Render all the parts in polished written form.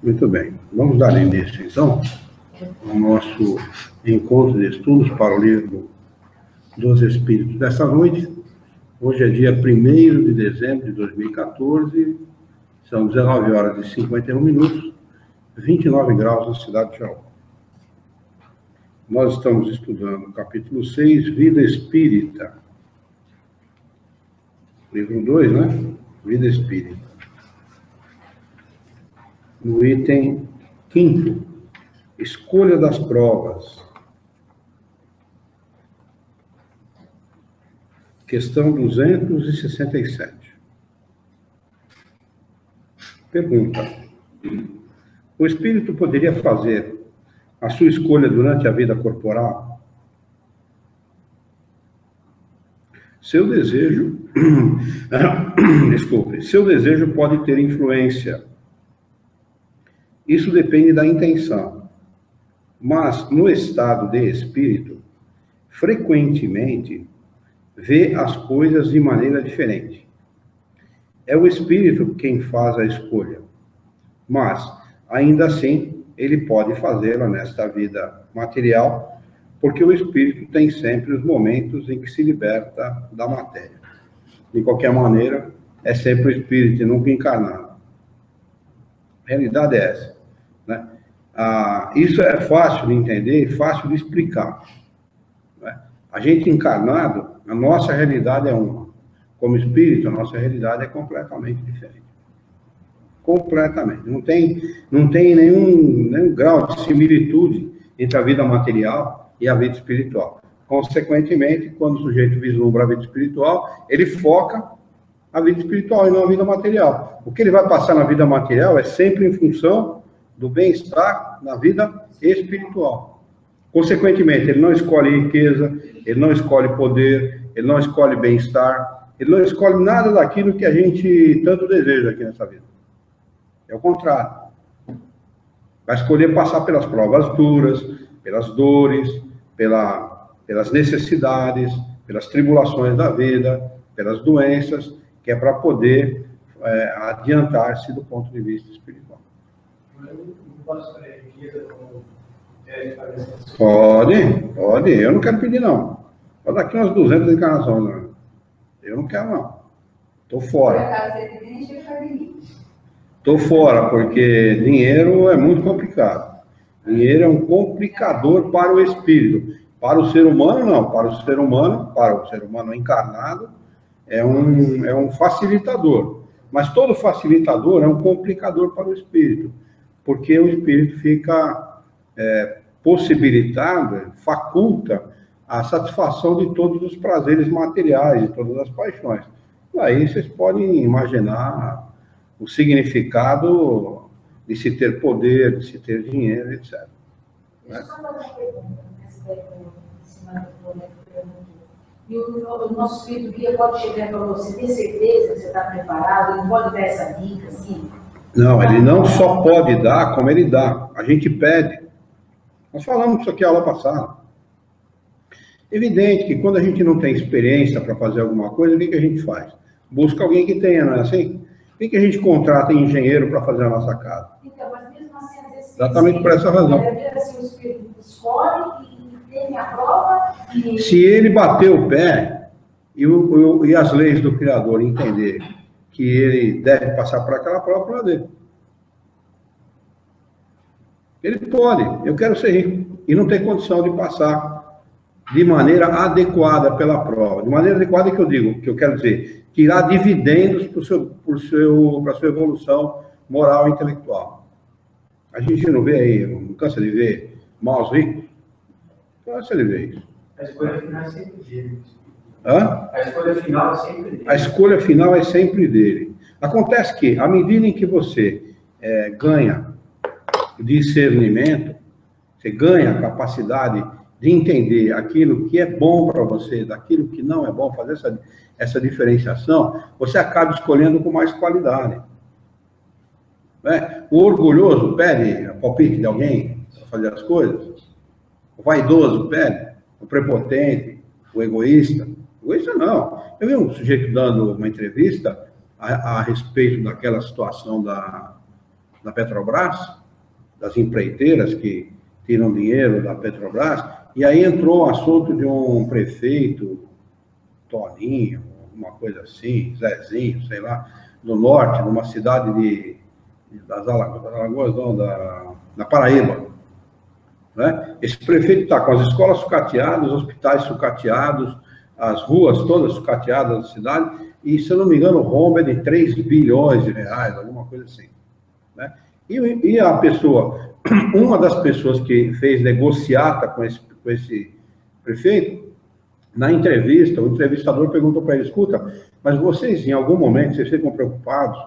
Muito bem. Vamos dar início, então, ao nosso encontro de estudos para o livro dos Espíritos desta noite. Hoje é dia 1º de dezembro de 2014, são 19 horas e 51 minutos, 29 graus na cidade de Jaú. Nós estamos estudando o capítulo 6, Vida Espírita. Livro 2, né? Vida Espírita. No item 5º, escolha das provas. Questão 267. Pergunta: o espírito poderia fazer a sua escolha durante a vida corporal? Seu desejo, seu desejo pode ter influência. Isso depende da intenção. Mas, no estado de espírito, frequentemente, vê as coisas de maneira diferente. É o espírito quem faz a escolha. Mas, ainda assim, ele pode fazê-la nesta vida material, porque o espírito tem sempre os momentos em que se liberta da matéria. De qualquer maneira, é sempre o espírito e nunca encarnado. A realidade é essa, né? Isso é fácil de entender e fácil de explicar, né? A gente encarnado, a nossa realidade é uma. Como espírito, a nossa realidade é completamente diferente. Completamente. Não tem nenhum grau de similitude entre a vida material e a vida espiritual. Consequentemente, quando o sujeito vislumbra a vida espiritual, ele foca a vida espiritual e não a vida material. O que ele vai passar na vida material é sempre em função do bem-estar na vida espiritual. Consequentemente, ele não escolhe riqueza, ele não escolhe poder, ele não escolhe bem-estar, ele não escolhe nada daquilo que a gente tanto deseja aqui nessa vida. É o contrário. Vai escolher passar pelas provas duras, pelas dores, pelas necessidades, pelas tribulações da vida, pelas doenças, que é para poder adiantar-se do ponto de vista espiritual. Mas eu não posso escolher riqueza como Pode. Eu não quero pedir, não. Pode daqui umas 200 encarnações, não. Eu não quero, não. Estou fora. Estou fora, porque dinheiro é muito complicado. Dinheiro é um complicador para o espírito. Para o ser humano, não. Para o ser humano encarnado, é um facilitador. Mas todo facilitador é um complicador para o espírito. Porque o espírito fica possibilitado, faculta a satisfação de todos os prazeres materiais, de todas as paixões. Daí vocês podem imaginar o significado de se ter poder, de se ter dinheiro, etc. Deixa eu só fazer uma pergunta a respeito do e o nosso espírito guia pode chegar para você, ter certeza que você está preparado, ele pode dar essa dica, assim? Não, ele não só pode dar, como ele dá. A gente pede. Nós falamos isso aqui a aula passada. Evidente que quando a gente não tem experiência para fazer alguma coisa, o que a gente faz? Busca alguém que tenha, não é assim? Por que a gente contrata engenheiro para fazer a nossa casa? Então, mas mesmo assim, às vezes... Exatamente por essa razão. Assim, o espírito escolhe e tem a prova e... Se ele bater o pé e as leis do Criador entender que ele deve passar por aquela prova dele. Ele pode. Eu quero ser rico e não tem condição de passar de maneira adequada pela prova. De maneira adequada que eu quero dizer, tirar dividendos para a sua evolução moral e intelectual. A gente não vê aí, não cansa de ver maus ricos? Cansa de ver isso. A escolha final é sempre dele. Hã? A escolha final é sempre dele. A escolha final é sempre dele. Acontece que, à medida em que você ganha discernimento, você ganha a capacidade de entender aquilo que é bom para você, daquilo que não é bom, fazer essa diferenciação, você acaba escolhendo com mais qualidade. O orgulhoso pede palpite de alguém para fazer as coisas. O vaidoso pede. O prepotente, o egoísta. O egoísta não. Eu vi um sujeito dando uma entrevista a respeito daquela situação da Petrobras, das empreiteiras que tiram dinheiro da Petrobras, e aí entrou o assunto de um prefeito, Toninho, uma coisa assim, Zezinho, sei lá, do norte, numa cidade das Alagoas, não, da Paraíba. Né? Esse prefeito está com as escolas sucateadas, os hospitais sucateados, as ruas todas sucateadas da cidade, e, se eu não me engano, o rombo é de 3 bilhões de reais, alguma coisa assim. Né? E a pessoa, uma das pessoas que fez negociata com esse prefeito, na entrevista, o entrevistador perguntou para ele: escuta, mas vocês, em algum momento, vocês ficam preocupados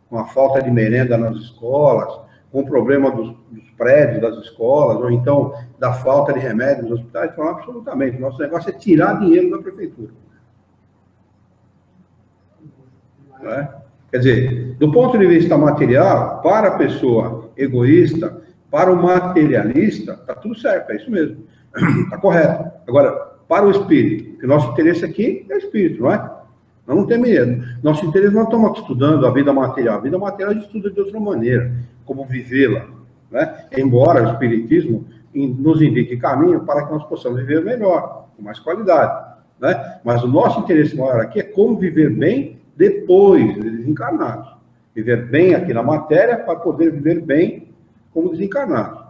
com a falta de merenda nas escolas, com o problema dos prédios das escolas, ou então da falta de remédios nos hospitais? Falaram: absolutamente, nosso negócio é tirar dinheiro da prefeitura. Né? Quer dizer, do ponto de vista material, para a pessoa egoísta, para o materialista, está tudo certo, é isso mesmo, está correto. Agora, para o espírito, que nosso interesse aqui é o espírito, não é? Nós não temos medo. Nosso interesse, nós estamos estudando a vida material. A vida material a gente estuda de outra maneira, como vivê-la, né? Embora o espiritismo nos indique caminho para que nós possamos viver melhor, com mais qualidade, né? Mas o nosso interesse maior aqui é como viver bem depois de desencarnados. Viver bem aqui na matéria para poder viver bem como desencarnados.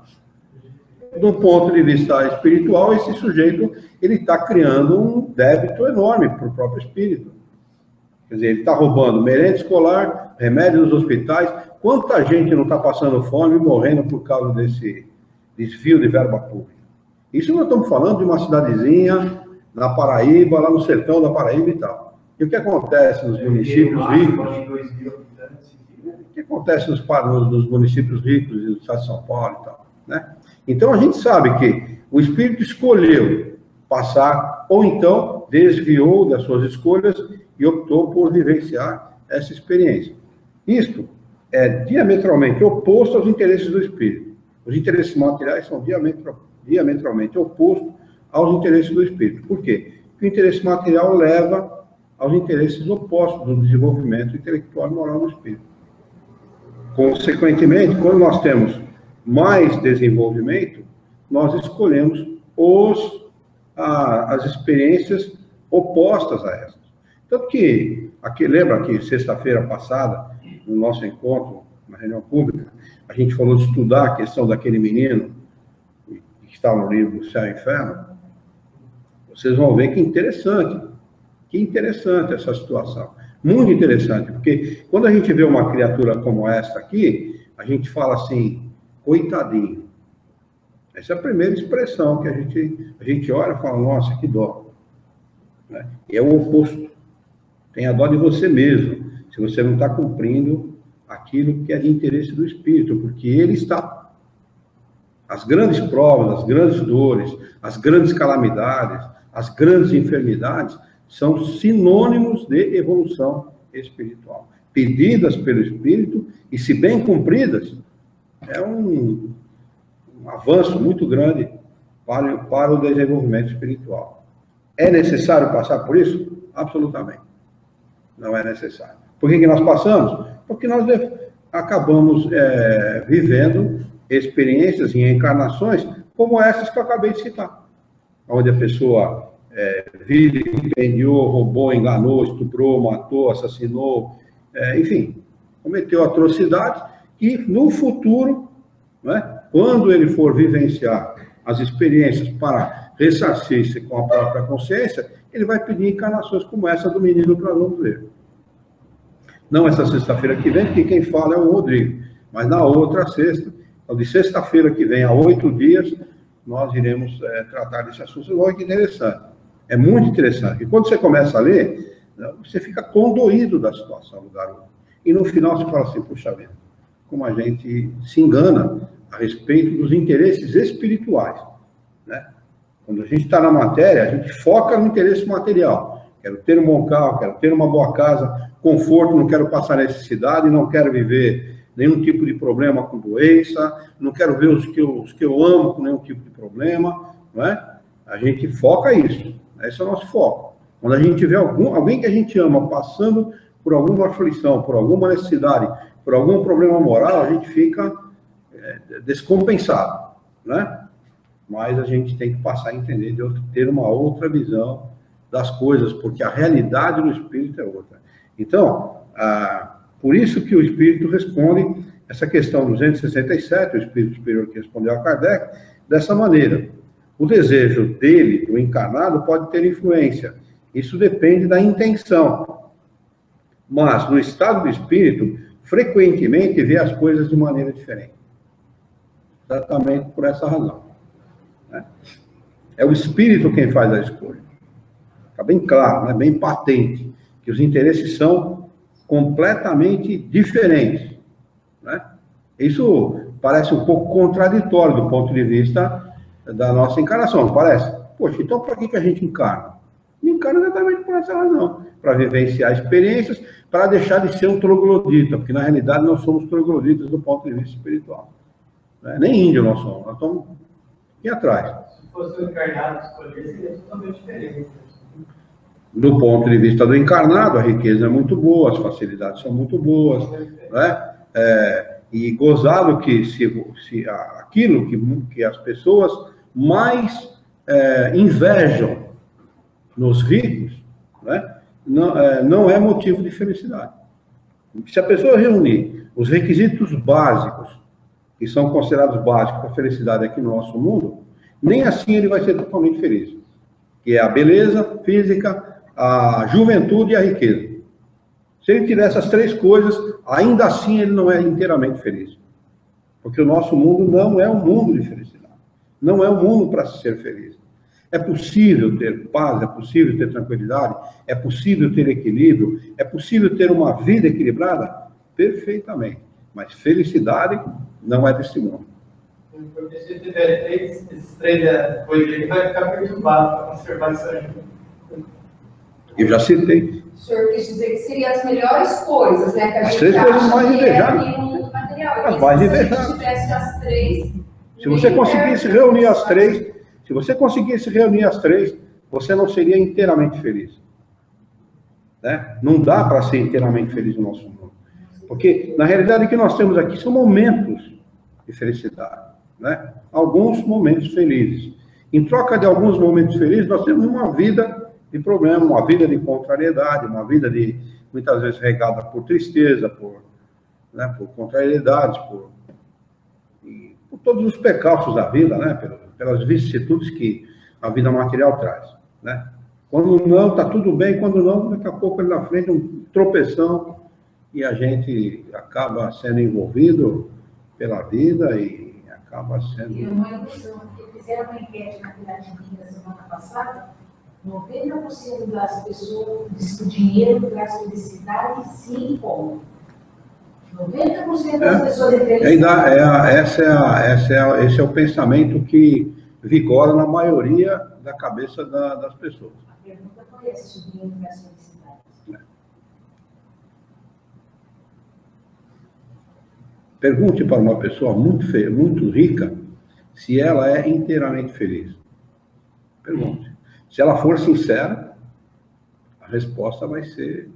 Do ponto de vista espiritual, esse sujeito ele está criando um débito enorme para o próprio espírito. Quer dizer, ele está roubando merenda escolar, remédio nos hospitais. Quanta gente não está passando fome e morrendo por causa desse desvio de verba pública? Isso nós estamos falando de uma cidadezinha na Paraíba, lá no sertão da Paraíba e tal. E o que acontece nos municípios ricos? O que acontece nos municípios ricos do estado de São Paulo e tal, né? Então, a gente sabe que o espírito escolheu passar, ou então desviou das suas escolhas e optou por vivenciar essa experiência. Isto é diametralmente oposto aos interesses do espírito. Os interesses materiais são diametralmente opostos aos interesses do espírito. Por quê? Porque o interesse material leva aos interesses opostos do desenvolvimento intelectual e moral do espírito. Consequentemente, quando nós temos mais desenvolvimento, nós escolhemos as experiências opostas a essas. Tanto que, lembra que sexta-feira passada, no nosso encontro, na reunião pública, a gente falou de estudar a questão daquele menino que está no livro Céu e Inferno? Vocês vão ver que interessante essa situação. Muito interessante, porque quando a gente vê uma criatura como esta aqui, a gente fala assim: coitadinho. Essa é a primeira expressão que a gente olha e fala: nossa, que dó. Né? E é o oposto. Tenha dó de você mesmo, se você não está cumprindo aquilo que é de interesse do espírito, porque ele está. As grandes provas, as grandes dores, as grandes calamidades, as grandes enfermidades são sinônimos de evolução espiritual. Pedidas pelo espírito e, se bem cumpridas, é um avanço muito grande para o desenvolvimento espiritual. É necessário passar por isso? Absolutamente. Não é necessário. Por que nós passamos? Porque nós acabamos vivendo experiências em encarnações como essas que eu acabei de citar, onde a pessoa vilipendiou, roubou, enganou, estuprou, matou, assassinou, enfim, cometeu atrocidades, e no futuro, né, quando ele for vivenciar as experiências para ressarcir-se com a própria consciência, ele vai pedir encarnações como essa do menino que nós vamos ver. Não essa sexta-feira que vem, porque quem fala é o Rodrigo, mas na outra sexta, então de sexta-feira que vem a 8 dias, nós iremos tratar desse assunto. Olha que interessante. É muito interessante. E quando você começa a ler, você fica condoído da situação do garoto. E no final você fala assim: puxa vida, como a gente se engana a respeito dos interesses espirituais, né? Quando a gente está na matéria, a gente foca no interesse material. Quero ter um bom carro, quero ter uma boa casa, conforto, não quero passar necessidade, não quero viver nenhum tipo de problema com doença, não quero ver os que eu amo com nenhum tipo de problema, não é? A gente foca isso. Esse é o nosso foco. Quando a gente vê alguém que a gente ama passando por alguma aflição, por alguma necessidade, por algum problema moral, a gente fica descompensado, né? Mas a gente tem que passar a entender, ter uma outra visão das coisas, porque a realidade do espírito é outra. Então, por isso que o espírito responde essa questão 267, o espírito superior que respondeu a Kardec, dessa maneira. O desejo dele, do encarnado, pode ter influência. Isso depende da intenção. Mas, no estado do espírito, frequentemente vê as coisas de maneira diferente. Exatamente por essa razão. Né? É o espírito quem faz a escolha. Está bem claro, né? Bem patente, que os interesses são completamente diferentes. Né? Isso parece um pouco contraditório do ponto de vista da nossa encarnação, não parece? Poxa, então para que a gente encarna? Encarna exatamente por essa razão, para vivenciar experiências, para deixar de ser um troglodita, porque na realidade nós somos trogloditas do ponto de vista espiritual. Né? Nem índio nós estamos aqui atrás. Se fosse o encarnado escolher, seria totalmente diferente. Do ponto de vista do encarnado, a riqueza é muito boa, as facilidades são muito boas, né? E gozado que se aquilo que as pessoas mais invejam nos ricos, né? Não é motivo de felicidade. Se a pessoa reunir os requisitos básicos, que são considerados básicos para a felicidade aqui no nosso mundo, nem assim ele vai ser totalmente feliz. Que é a beleza física, a juventude e a riqueza. Se ele tiver essas três coisas, ainda assim ele não é inteiramente feliz. Porque o nosso mundo não é um mundo de felicidade. Não é um mundo para ser feliz. É possível ter paz, é possível ter tranquilidade, é possível ter equilíbrio, é possível ter uma vida equilibrada? Perfeitamente. Mas felicidade não é desse mundo. Porque se tiver esses três coisas, ele vai ficar perturbado para conservar isso aí. Eu já citei. O senhor quis dizer que seriam as melhores coisas, né? Que a As gente três coisas mais acha que invejáveis. no mundo material. As E mais se a invejáveis. gente tivesse as três... Se você conseguisse reunir as três, se você conseguisse reunir as três, você não seria inteiramente feliz. Né? Não dá para ser inteiramente feliz no nosso mundo. Porque, na realidade, o que nós temos aqui são momentos de felicidade. Né? Alguns momentos felizes. Em troca de alguns momentos felizes, nós temos uma vida de problema, uma vida de contrariedade, uma vida de, muitas vezes, regada por tristeza, por contrariedades, por todos os percalços da vida, né? Pelas vicissitudes que a vida material traz. Né? Quando não, está tudo bem, quando não, daqui a pouco ali na frente, um tropeção, e a gente acaba sendo envolvido pela vida e acaba sendo... E uma ilusão, porque fizeram uma enquete na Piratininga da semana passada, 90% das pessoas dizem que o dinheiro traz felicidade, sim, como. 90% das pessoas esse é o pensamento que vigora na maioria da cabeça das pessoas. A pergunta foi essa, se o dinheiro traz felicidade. Pergunte para uma pessoa muito rica se ela é inteiramente feliz. Pergunte. Se ela for sincera, a resposta vai ser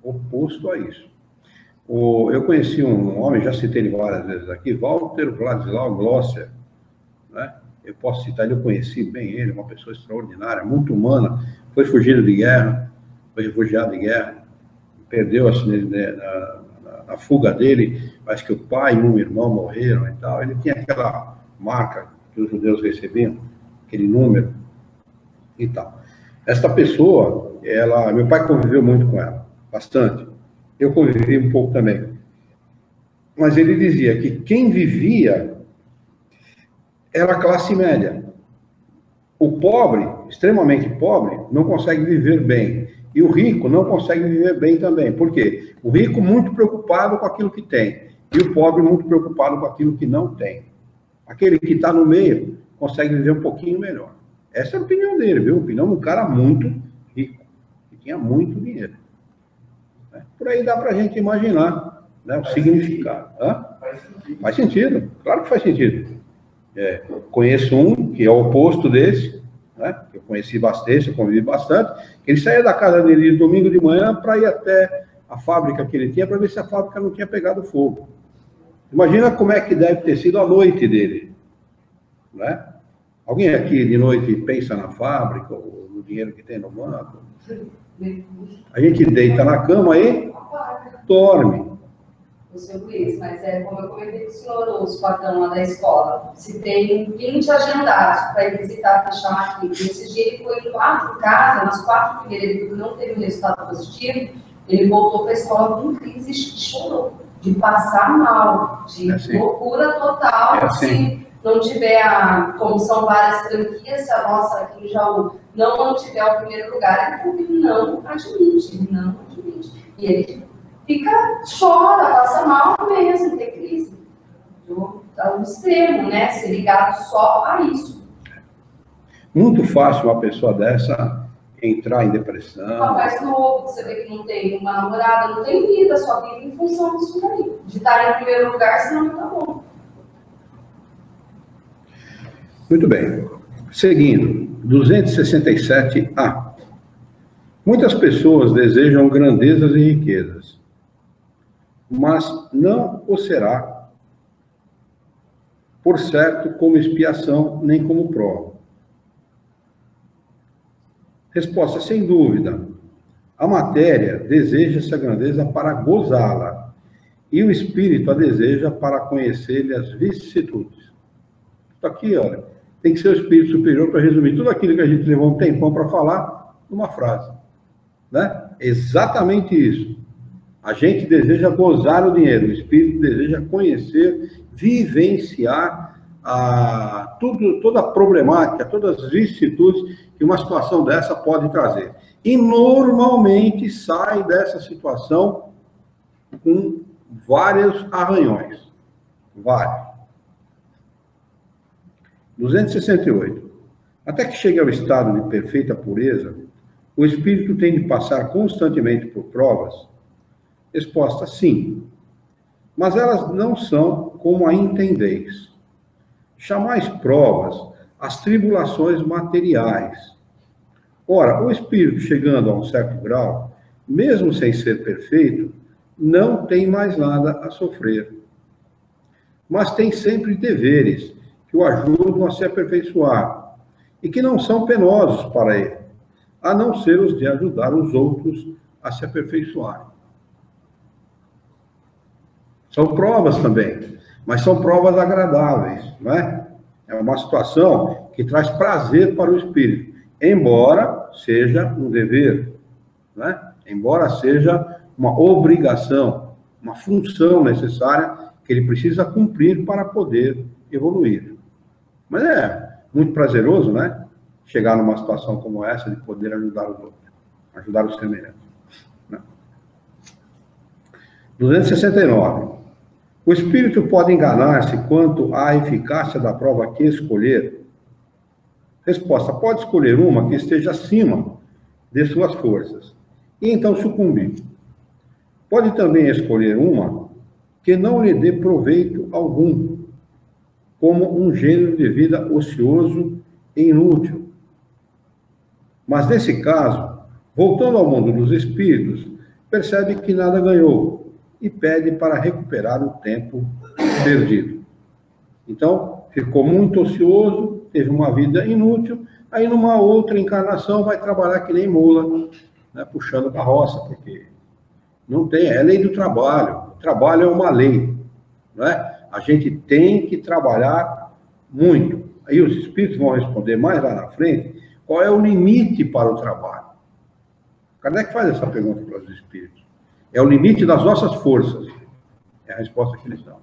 oposto a isso. Eu conheci um homem, já citei ele várias vezes aqui, Walter Vladislau Glosser, né? Eu posso citar ele, eu conheci bem ele, uma pessoa extraordinária, muito humana, foi fugido de guerra, foi refugiado de guerra, perdeu assim, na fuga dele, acho que o pai e um irmão morreram e tal. Ele tinha aquela marca que os judeus recebiam, aquele número e tal. Esta pessoa, meu pai conviveu muito com ela, bastante. Eu convivi um pouco também. Mas ele dizia que quem vivia era a classe média. O pobre, extremamente pobre, não consegue viver bem. E o rico não consegue viver bem também. Por quê? O rico muito preocupado com aquilo que tem. E o pobre muito preocupado com aquilo que não tem. Aquele que está no meio consegue viver um pouquinho melhor. Essa é a opinião dele, viu? A opinião de um cara muito rico, que tinha muito dinheiro. Por aí dá para a gente imaginar, né, o significado. Faz sentido, claro que faz sentido. Conheço um que é o oposto desse, né, eu conheci bastante, eu convivi bastante. Ele saía da casa dele domingo de manhã para ir até a fábrica que ele tinha para ver se a fábrica não tinha pegado fogo. Imagina como é que deve ter sido a noite dele, né? Alguém aqui de noite pensa na fábrica, ou no dinheiro que tem no banco? A gente deita na cama e dorme. O seu Luiz, mas como eu comentei com o senhor, os patrão lá da escola, se tem 20 agendados para ir visitar, para chamar aqui. Esse dia ele foi em 4 casas, nas 4 primeiras ele não teve um resultado positivo, ele voltou para a escola com crise e chorou, de passar mal, de loucura total, se não tiver, como são várias franquias, se a nossa aqui em Jaú não mantiver o primeiro lugar, ele não admite, E ele chora, passa mal mesmo, tem crise. Do extremo, né? Ser ligado só a isso. Muito fácil uma pessoa dessa entrar em depressão. Um rapaz novo, você vê que não tem uma namorada, não tem vida, só vive em função disso daí. De estar em primeiro lugar, senão não tá bom. Muito bem. Seguindo, 267A. Muitas pessoas desejam grandezas e riquezas, mas não o será, por certo, como expiação, nem como prova. Resposta: sem dúvida. A matéria deseja essa grandeza para gozá-la, e o espírito a deseja para conhecer-lhe as vicissitudes. Isso aqui, olha, tem que ser o espírito superior para resumir tudo aquilo que a gente levou um tempão para falar numa frase, né? Exatamente isso. A gente deseja gozar o dinheiro, o espírito deseja conhecer, vivenciar toda a problemática, todas as vicissitudes que uma situação dessa pode trazer. E normalmente sai dessa situação com vários arranhões. Vários. 268. Até que chegue ao estado de perfeita pureza, o espírito tem de passar constantemente por provas? Resposta: sim. Mas elas não são como a entendeis. Chamais provas as tribulações materiais. Ora, o espírito, chegando a um certo grau, mesmo sem ser perfeito, não tem mais nada a sofrer. Mas tem sempre deveres que o ajudam a se aperfeiçoar e que não são penosos para ele, a não ser os de ajudar os outros a se aperfeiçoarem. São provas também, mas são provas agradáveis, não é? É uma situação que traz prazer para o espírito, embora seja um dever, né? Embora seja uma obrigação, uma função necessária que ele precisa cumprir para poder evoluir. Mas é muito prazeroso, né? Chegar numa situação como essa de poder ajudar os outros, ajudar os semelhantes. 269. O espírito pode enganar-se quanto à eficácia da prova que escolher? Resposta: pode escolher uma que esteja acima de suas forças, e então sucumbir. Pode também escolher uma que não lhe dê proveito algum, como um gênero de vida ocioso e inútil. Mas nesse caso, voltando ao mundo dos espíritos, percebe que nada ganhou e pede para recuperar o tempo perdido. Então, ficou muito ocioso, teve uma vida inútil, aí numa outra encarnação vai trabalhar que nem mula, né, puxando carroça, porque não tem, é lei do trabalho. O trabalho é uma lei, não é? A gente tem que trabalhar muito. Aí os espíritos vão responder mais lá na frente qual é o limite para o trabalho. Kardec faz essa pergunta para os espíritos. É o limite das nossas forças. É a resposta que eles dão.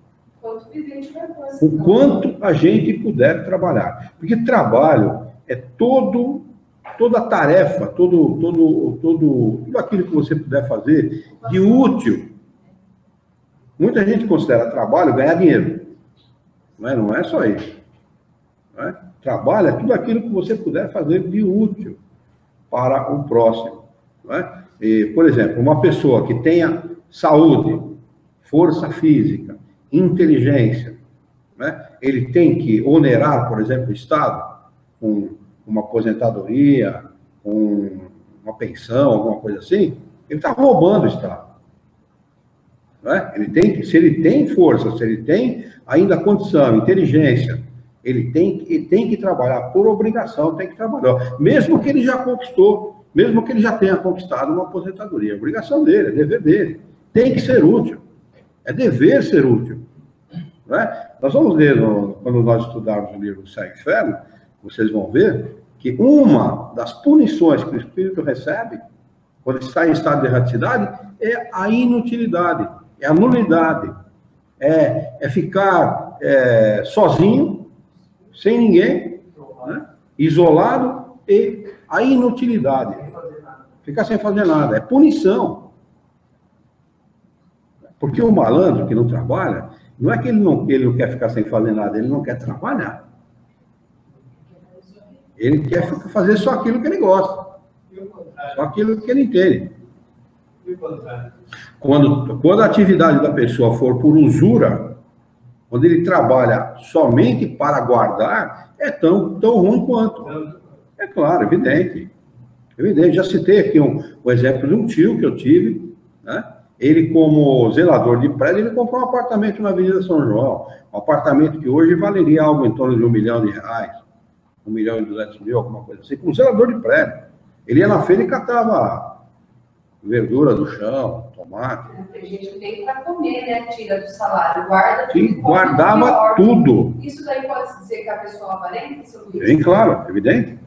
O quanto a gente puder trabalhar. Porque trabalho é toda a tarefa, tudo aquilo que você puder fazer de útil. Muita gente considera trabalho ganhar dinheiro. Não é só isso. Não é? Trabalho é tudo aquilo que você puder fazer de útil para o próximo. Não é? E, por exemplo, uma pessoa que tenha saúde, força física, inteligência, né? Ele tem que onerar, por exemplo, o Estado com uma aposentadoria, com uma pensão, alguma coisa assim, ele está roubando o Estado. Não é? Se ele tem força, se ele tem ainda condição, inteligência, ele tem que trabalhar por obrigação, tem que trabalhar. Mesmo que ele já conquistou, mesmo que ele já tenha conquistado uma aposentadoria. É obrigação dele, é dever dele. Tem que ser útil. É dever ser útil. Não é? Nós vamos ler, quando nós estudarmos o livro Céu e Inferno, vocês vão ver que uma das punições que o espírito recebe, quando está em estado de erraticidade, é a inutilidade, é a nulidade, é ficar sozinho, sem ninguém, né? Isolado, e a inutilidade. Ficar sem fazer nada. É punição. Porque o malandro que não trabalha, não é que ele não quer ficar sem fazer nada, ele não quer trabalhar. Ele quer fazer só aquilo que ele gosta. Só aquilo que ele entende. Quando a atividade da pessoa for por usura, quando ele trabalha somente para guardar, é tão ruim quanto. É claro, evidente. Evidente. Já citei aqui o exemplo de um tio que eu tive, né? Ele, como zelador de prédio, ele comprou um apartamento na Avenida São João. Um apartamento que hoje valeria algo em torno de R$1 milhão, R$1.200.000, alguma coisa assim, como zelador de prédio. Ele ia na feira e catava verdura do chão, tomate. Tem gente que tem para comer, né? Tira do salário, guarda tudo. Sim, guardava tudo. Isso daí pode dizer que a pessoa é avarenta, seu Luiz? Bem claro, evidente.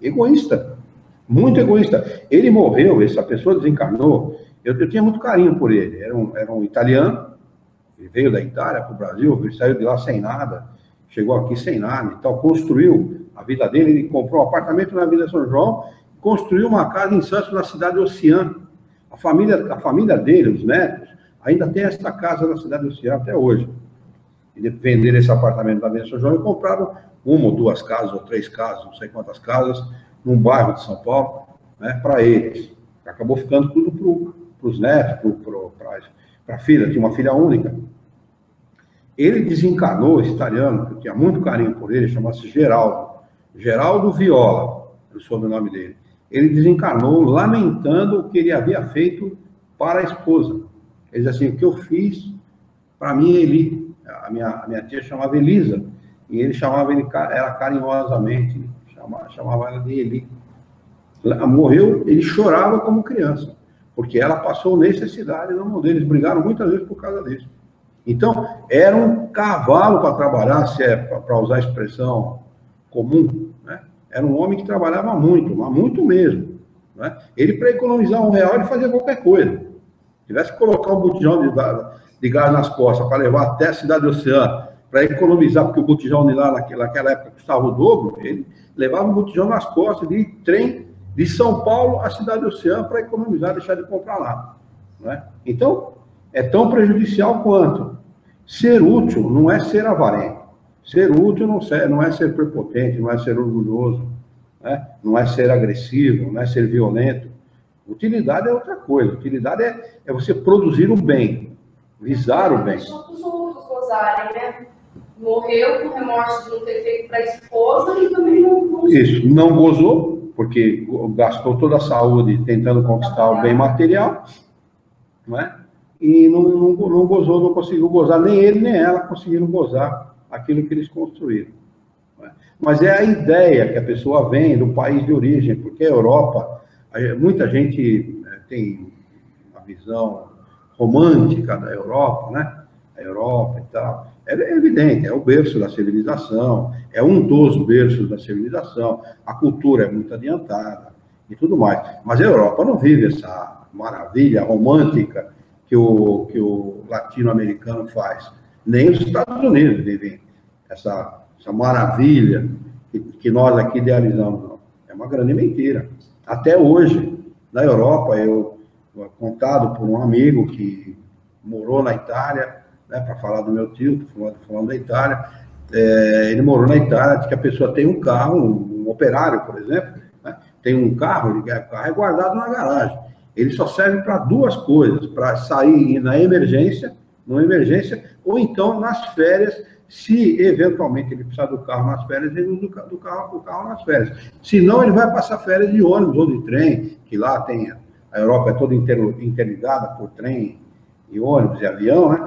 Egoísta. Muito egoísta. Ele morreu, essa pessoa desencarnou. Eu tinha muito carinho por ele. Era um italiano, ele veio da Itália para o Brasil, ele saiu de lá sem nada, chegou aqui sem nada e tal, construiu a vida dele, ele comprou um apartamento na Avenida São João, construiu uma casa em Santos, na cidade Oceano. A família dele, os netos, ainda tem essa casa na cidade Oceano até hoje. E venderam esse apartamento na Avenida São João e compraram 1 ou 2 casas, ou 3 casas, não sei quantas casas, num bairro de São Paulo, né, para eles. Acabou ficando tudo para os netos, para a filha, tinha uma filha única. Ele desencarnou, esse italiano, que eu tinha muito carinho por ele, chama-se Geraldo Viola, o sobrenome dele. Ele desencarnou lamentando o que ele havia feito para a esposa. Ele diz assim, o que eu fiz para mim, Eli, a minha tia chamava Elisa, e ele chamava ela carinhosamente, chamava ela de Eli. Morreu, ele chorava como criança, porque ela passou necessidade na mão deles, brigaram muitas vezes por causa disso. Então, era um cavalo para trabalhar, se é para usar a expressão comum, né? Era um homem que trabalhava muito, mas muito mesmo, né? Ele, para economizar R$1, ele fazia qualquer coisa. Se tivesse que colocar um botijão de gás nas costas para levar até a cidade Oceano, para economizar, porque o botijão de lá naquela época custava o dobro, ele levava um botijão nas costas de trem de São Paulo à cidade Oceano para economizar, deixar de comprar lá, né? Então, é tão prejudicial quanto. Ser útil não é ser avarento. Ser útil não é ser prepotente, não é ser orgulhoso, né? Não é ser agressivo, não é ser violento. Utilidade é outra coisa. Utilidade é você produzir o bem, visar o bem. Deixou os outros gozarem, né? Morreu com remorso de não ter feito para a esposa e também não... Isso, não gozou, porque gastou toda a saúde tentando conquistar o bem material, não é? E não gozou, não conseguiu gozar, nem ele nem ela conseguiram gozar aquilo que eles construíram. Não é? Mas é a ideia que a pessoa vem do país de origem, porque a Europa, muita gente tem uma visão romântica da Europa, né? A Europa e tal. É evidente, é o berço da civilização, é um dos berços da civilização, a cultura é muito adiantada e tudo mais. Mas a Europa não vive essa maravilha romântica que o latino-americano faz. Nem os Estados Unidos vivem essa maravilha que nós aqui idealizamos. Não. É uma grande mentira. Até hoje, na Europa, contado por um amigo que morou na Itália, né, para falar do meu tio, falando da Itália, ele morou na Itália, diz que a pessoa tem um carro, um operário, por exemplo, né, tem um carro, o carro é guardado na garagem. Ele só serve para 2 coisas, para sair numa emergência, ou então nas férias, se eventualmente ele precisar do carro nas férias, ele usa o carro nas férias. Senão ele vai passar férias de ônibus ou de trem, que lá tem, a Europa é toda interligada por trem e ônibus e avião, né?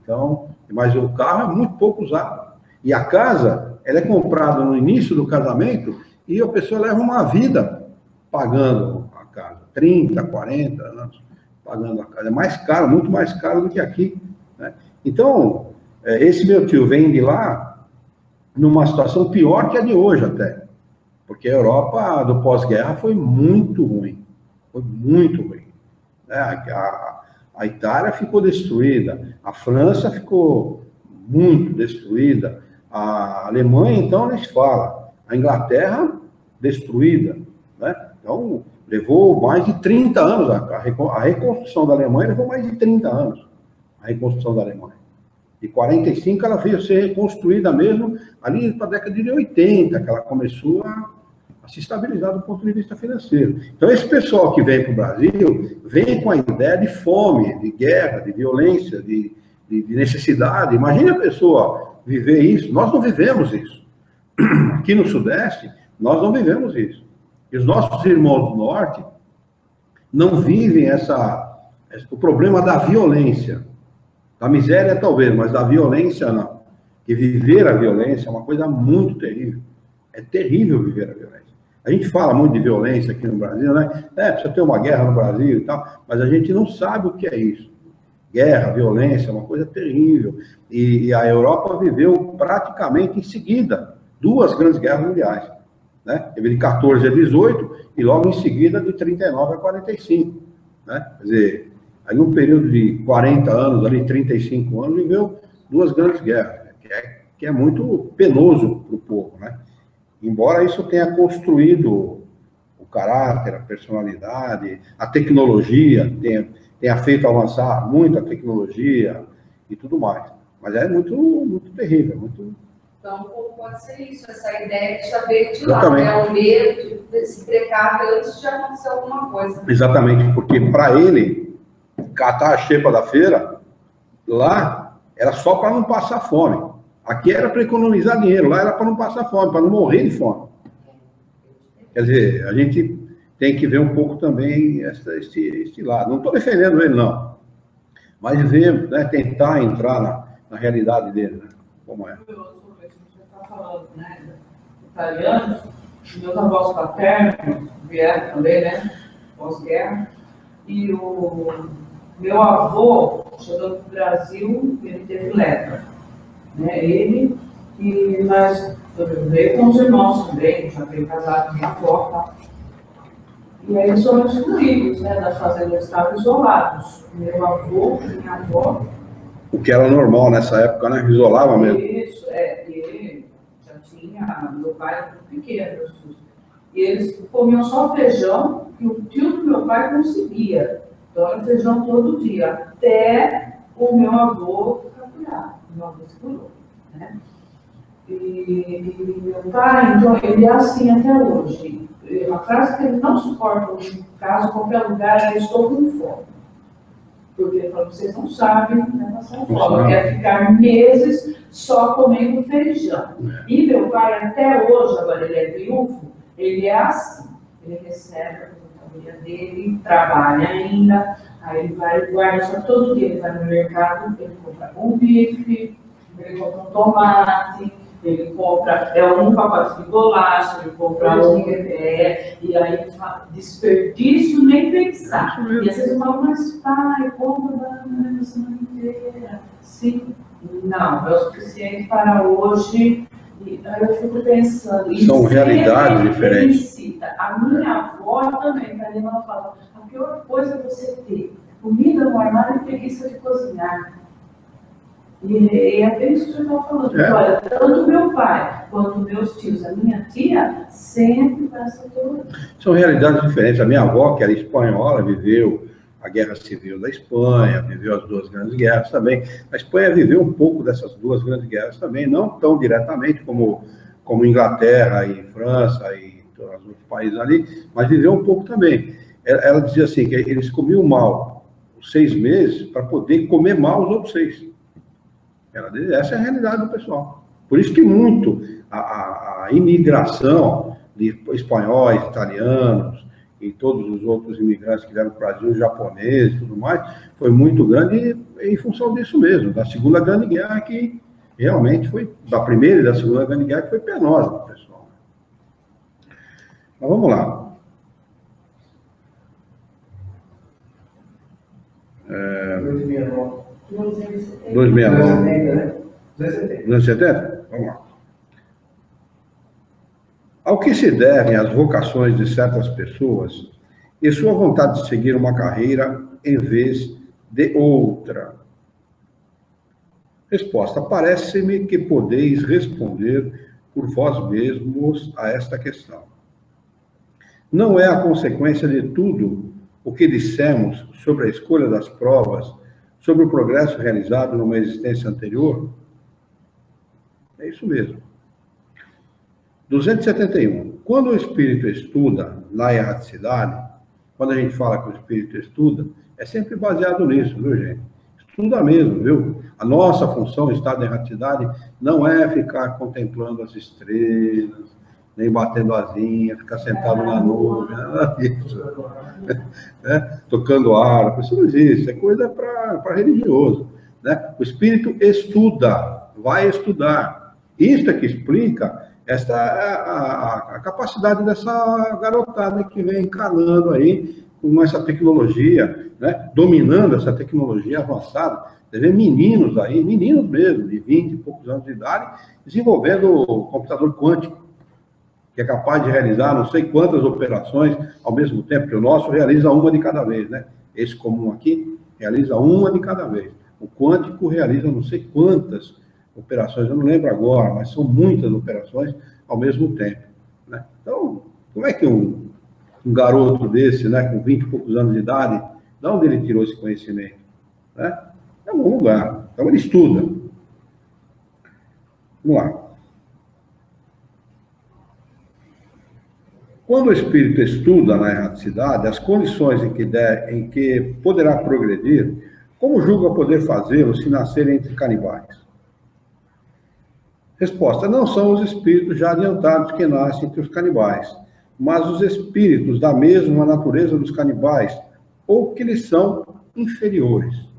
Então, mas o carro é muito pouco usado. E a casa, ela é comprada no início do casamento e a pessoa leva uma vida pagando a casa. 30, 40 anos pagando a casa. É mais caro, muito mais caro do que aqui, né? Então, esse meu tio vem de lá numa situação pior que a de hoje até. Porque a Europa do pós-guerra foi muito ruim. Foi muito ruim. A Itália ficou destruída, a França ficou muito destruída, a Alemanha, então, nem se fala, a Inglaterra destruída, né? Então, levou mais de 30 anos, a reconstrução da Alemanha levou mais de 30 anos, a reconstrução da Alemanha. Em 45 ela veio a ser reconstruída mesmo ali para a década de 80, que ela começou a se estabilizar do ponto de vista financeiro. Então, esse pessoal que vem para o Brasil, vem com a ideia de fome, de guerra, de violência, de necessidade. Imagine a pessoa viver isso. Nós não vivemos isso. Aqui no Sudeste, nós não vivemos isso. E os nossos irmãos do Norte não vivem o problema da violência. Da miséria, talvez, mas da violência, não. Que viver a violência é uma coisa muito terrível. É terrível viver a violência. A gente fala muito de violência aqui no Brasil, né? Precisa ter uma guerra no Brasil e tal, mas a gente não sabe o que é isso. Guerra, violência, é uma coisa terrível. E a Europa viveu praticamente em seguida 2 grandes guerras mundiais, né? Teve de 14 a 18 e logo em seguida de 39 a 45, né? Quer dizer, aí num período de 40 anos, ali 35 anos, viveu 2 grandes guerras, que é muito penoso para o povo, né? Embora isso tenha construído o caráter, a personalidade, a tecnologia, tenha feito avançar muito a tecnologia e tudo mais. Mas é muito, muito terrível. Muito... Então, pode ser isso, essa ideia que já veio de lá, né? O medo de se precaver antes de acontecer alguma coisa. Exatamente, porque para ele, catar a xepa da feira, lá, era só para não passar fome. Aqui era para economizar dinheiro, lá era para não passar fome, para não morrer de fome. Quer dizer, a gente tem que ver um pouco também este lado. Não estou defendendo ele, não. Mas ver, né, tentar entrar na realidade dele, né? Como é. Você está falando, né, italiano, meus avós paternos vieram também, né, pós-guerra, e o meu avô chegou para o Brasil, ele teve lepra. Né, ele e nós veio com os irmãos também, já veio casado, minha avó, tá? E aí eles foram excluídos, né, das fazendas, estavam isolados. Meu avô, minha avó. O que era normal nessa época, né? Isolava mesmo. Isso, ele já tinha, meu pai era muito pequeno, e eles comiam só feijão, que o tio do meu pai conseguia. Então era feijão todo dia, até o meu avô ficar curado. Meu avô se curou, né? E meu pai, então, ele é assim até hoje. A frase que ele não suporta, em caso, qualquer lugar, é estou com fome. Porque ele fala, vocês não sabem, né, passar fome. Quer ficar meses só comendo feijão. E meu pai, até hoje, agora ele é viúvo, ele é assim. Ele recebe a aposentadoria dele, trabalha ainda, aí ele vai, guarda, só todo dia ele vai no mercado, ele compra um bife, ele compra um tomate, ele compra um pacote de bolacha, ele compra e aí desperdício nem pensar. E às vezes eu falo, mas pai, compra banana a semana inteira. Sim, não, é o suficiente para hoje. E aí eu fico pensando. São realidades diferentes. A minha avó também, ela fala, a pior coisa é você ter comida no armário e preguiça de cozinhar. E é bem isso que você estava falando. Olha, tanto meu pai quanto meus tios, a minha tia, sempre passa por... São realidades diferentes. A minha avó, que era espanhola, viveu a Guerra Civil da Espanha, viveu as 2 grandes guerras também. A Espanha viveu um pouco dessas 2 grandes guerras também, não tão diretamente como Inglaterra e França e todos os outros países ali, mas viveu um pouco também. Ela dizia assim, que eles comiam mal os 6 meses para poder comer mal os outros 6. Essa é a realidade do pessoal. Por isso que muito a imigração de espanhóis, italianos e todos os outros imigrantes que vieram para o Brasil, japoneses e tudo mais, foi muito grande em função disso mesmo, da Segunda Grande Guerra, que realmente foi, da Primeira e da Segunda Grande Guerra, que foi penosa para o pessoal. Mas vamos lá. 269. 270? Vamos lá. Ao que se devem as vocações de certas pessoas e sua vontade de seguir uma carreira em vez de outra? Resposta: parece-me que podeis responder por vós mesmos a esta questão. Não é a consequência de tudo o que dissemos sobre a escolha das provas, sobre o progresso realizado numa existência anterior? É isso mesmo. 271. Quando o espírito estuda na erraticidade, quando a gente fala que o espírito estuda, é sempre baseado nisso, viu, gente? Estuda mesmo, viu? A nossa função, estar na erraticidade, não é ficar contemplando as estrelas, nem batendo asinha, ficar sentado na nuvem, nada disso. Tocando harpa, isso não existe, é coisa para religioso. Né? O espírito estuda, vai estudar. Isso é que explica a capacidade dessa garotada que vem encarnando aí com essa tecnologia, né? Dominando essa tecnologia avançada. Você vê meninos aí, meninos mesmo, de 20 e poucos anos de idade, desenvolvendo o computador quântico, que é capaz de realizar não sei quantas operações ao mesmo tempo, que o nosso realiza uma de cada vez, né? Esse comum aqui realiza uma de cada vez. O quântico realiza não sei quantas operações, eu não lembro agora, mas são muitas operações ao mesmo tempo, né? Então, como é que um garoto desse, né, com 20 e poucos anos de idade, de onde ele tirou esse conhecimento? Né? É um bom lugar. Então, ele estuda. Vamos lá. Quando o espírito estuda na erraticidade, as condições em que poderá progredir, como julga poder fazê-lo se nascer entre canibais? Resposta: não são os espíritos já adiantados que nascem entre os canibais, mas os espíritos da mesma natureza dos canibais, ou que lhes são inferiores.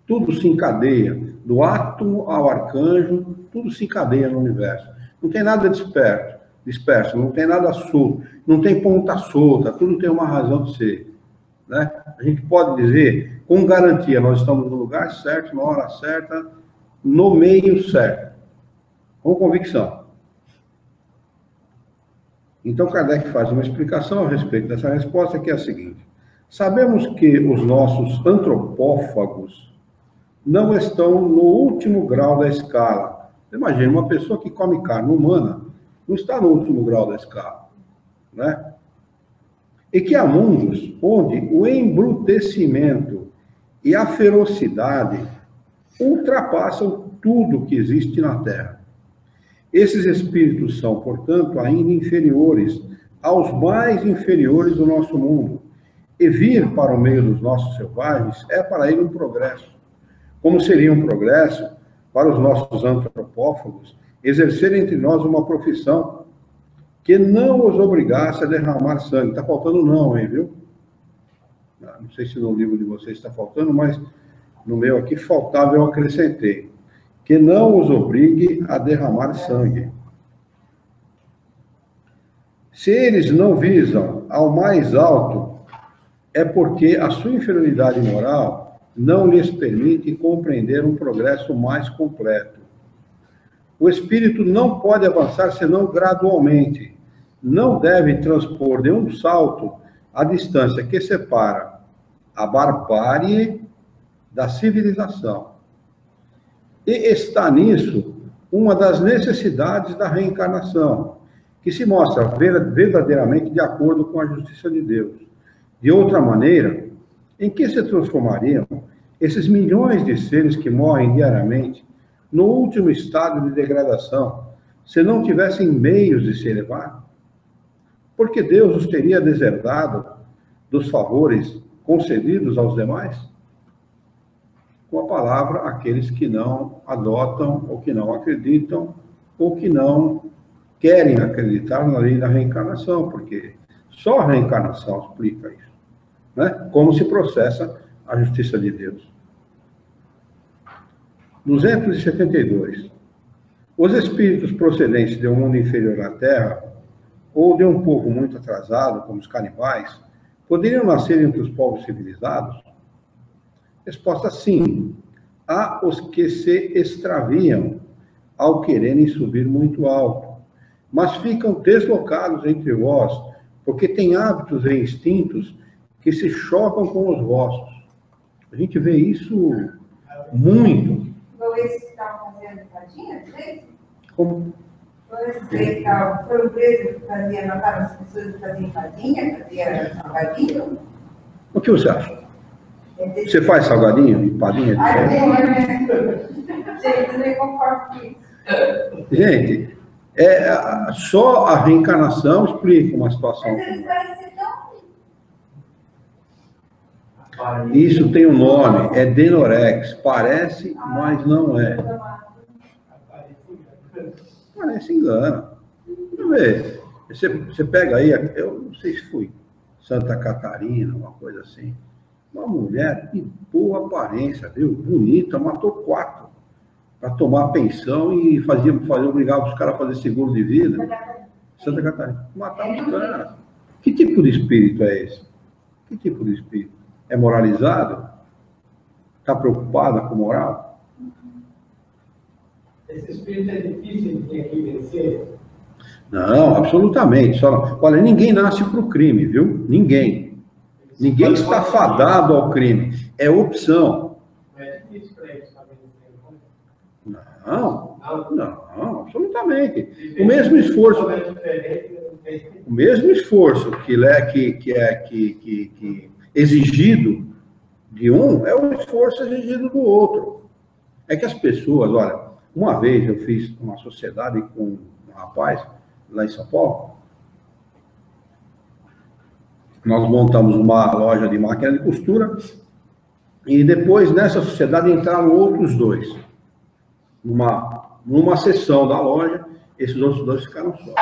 Tudo se encadeia, do átomo ao arcanjo, tudo se encadeia no universo. Não tem nada disperso, não tem nada solto, não tem ponta solta, tudo tem uma razão de ser. Né? A gente pode dizer, com garantia, nós estamos no lugar certo, na hora certa, no meio certo, com convicção. Então, Kardec faz uma explicação a respeito dessa resposta, que é a seguinte: sabemos que os nossos antropófagos não estão no último grau da escala. Imagina, uma pessoa que come carne humana não está no último grau da escala, né? E que há mundos onde o embrutecimento e a ferocidade ultrapassam tudo que existe na Terra. Esses espíritos são, portanto, ainda inferiores aos mais inferiores do nosso mundo. E vir para o meio dos nossos selvagens é para ele um progresso. Como seria um progresso para os nossos antropófagos exercer entre nós uma profissão que não os obrigasse a derramar sangue. Está faltando não, hein, viu? Não sei se no livro de vocês está faltando, mas no meu aqui faltava, eu acrescentei. Que não os obrigue a derramar sangue. Se eles não visam ao mais alto, é porque a sua inferioridade moral não lhes permite compreender um progresso mais completo. O espírito não pode avançar senão gradualmente. Não deve transpor de um salto a distância que separa a barbárie da civilização. E está nisso uma das necessidades da reencarnação, que se mostra verdadeiramente de acordo com a justiça de Deus. De outra maneira, em que se transformariam esses milhões de seres que morrem diariamente no último estado de degradação, se não tivessem meios de se elevar? Porque Deus os teria deserdado dos favores concedidos aos demais? Com a palavra, aqueles que não adotam, ou que não acreditam, ou que não querem acreditar na lei da reencarnação, porque Só a reencarnação explica isso. Né? Como se processa a justiça de Deus. 272. Os espíritos procedentes de um mundo inferior à Terra, ou de um povo muito atrasado, como os canibais, poderiam nascer entre os povos civilizados? Resposta: sim. Há os que se extraviam ao quererem subir muito alto, mas ficam deslocados entre vós, porque têm hábitos e instintos que se chocam com os vossos. A gente vê isso muito. Igual esse que estavam fazendo empadinha, Como? Foram presos que faziam, matavam as pessoas que faziam empadinha, faziam salgadinho. O que você acha? Você faz salgadinho, empadinha? Gente, eu nem concordo com isso. Gente, só a reencarnação explica uma situação. Mas eles parecem tão... Isso tem um nome, é Denorex. Parece, mas não é. Parece engano. Deixa eu ver. Você pega aí, eu não sei se foi Santa Catarina, uma coisa assim. Uma mulher de boa aparência, viu? Bonita, matou 4 para tomar pensão e obrigava os caras a fazer seguro de vida. Santa Catarina. Matar os caras. Que tipo de espírito é esse? Que tipo de espírito? É moralizado? Está preocupada com moral? Esse espírito é difícil de vencer? Não, absolutamente. Olha, ninguém nasce para o crime, viu? Ninguém. Ninguém está fadado ao crime. É opção. Não é difícil para eles fazerem isso. Não, absolutamente. O mesmo esforço. O mesmo esforço que exigido de um é o esforço exigido do outro. É que as pessoas, olha, uma vez eu fiz uma sociedade com um rapaz lá em São Paulo. Nós montamos uma loja de máquina de costura e depois nessa sociedade entraram outros 2. Numa sessão da loja, esses outros 2 ficaram só.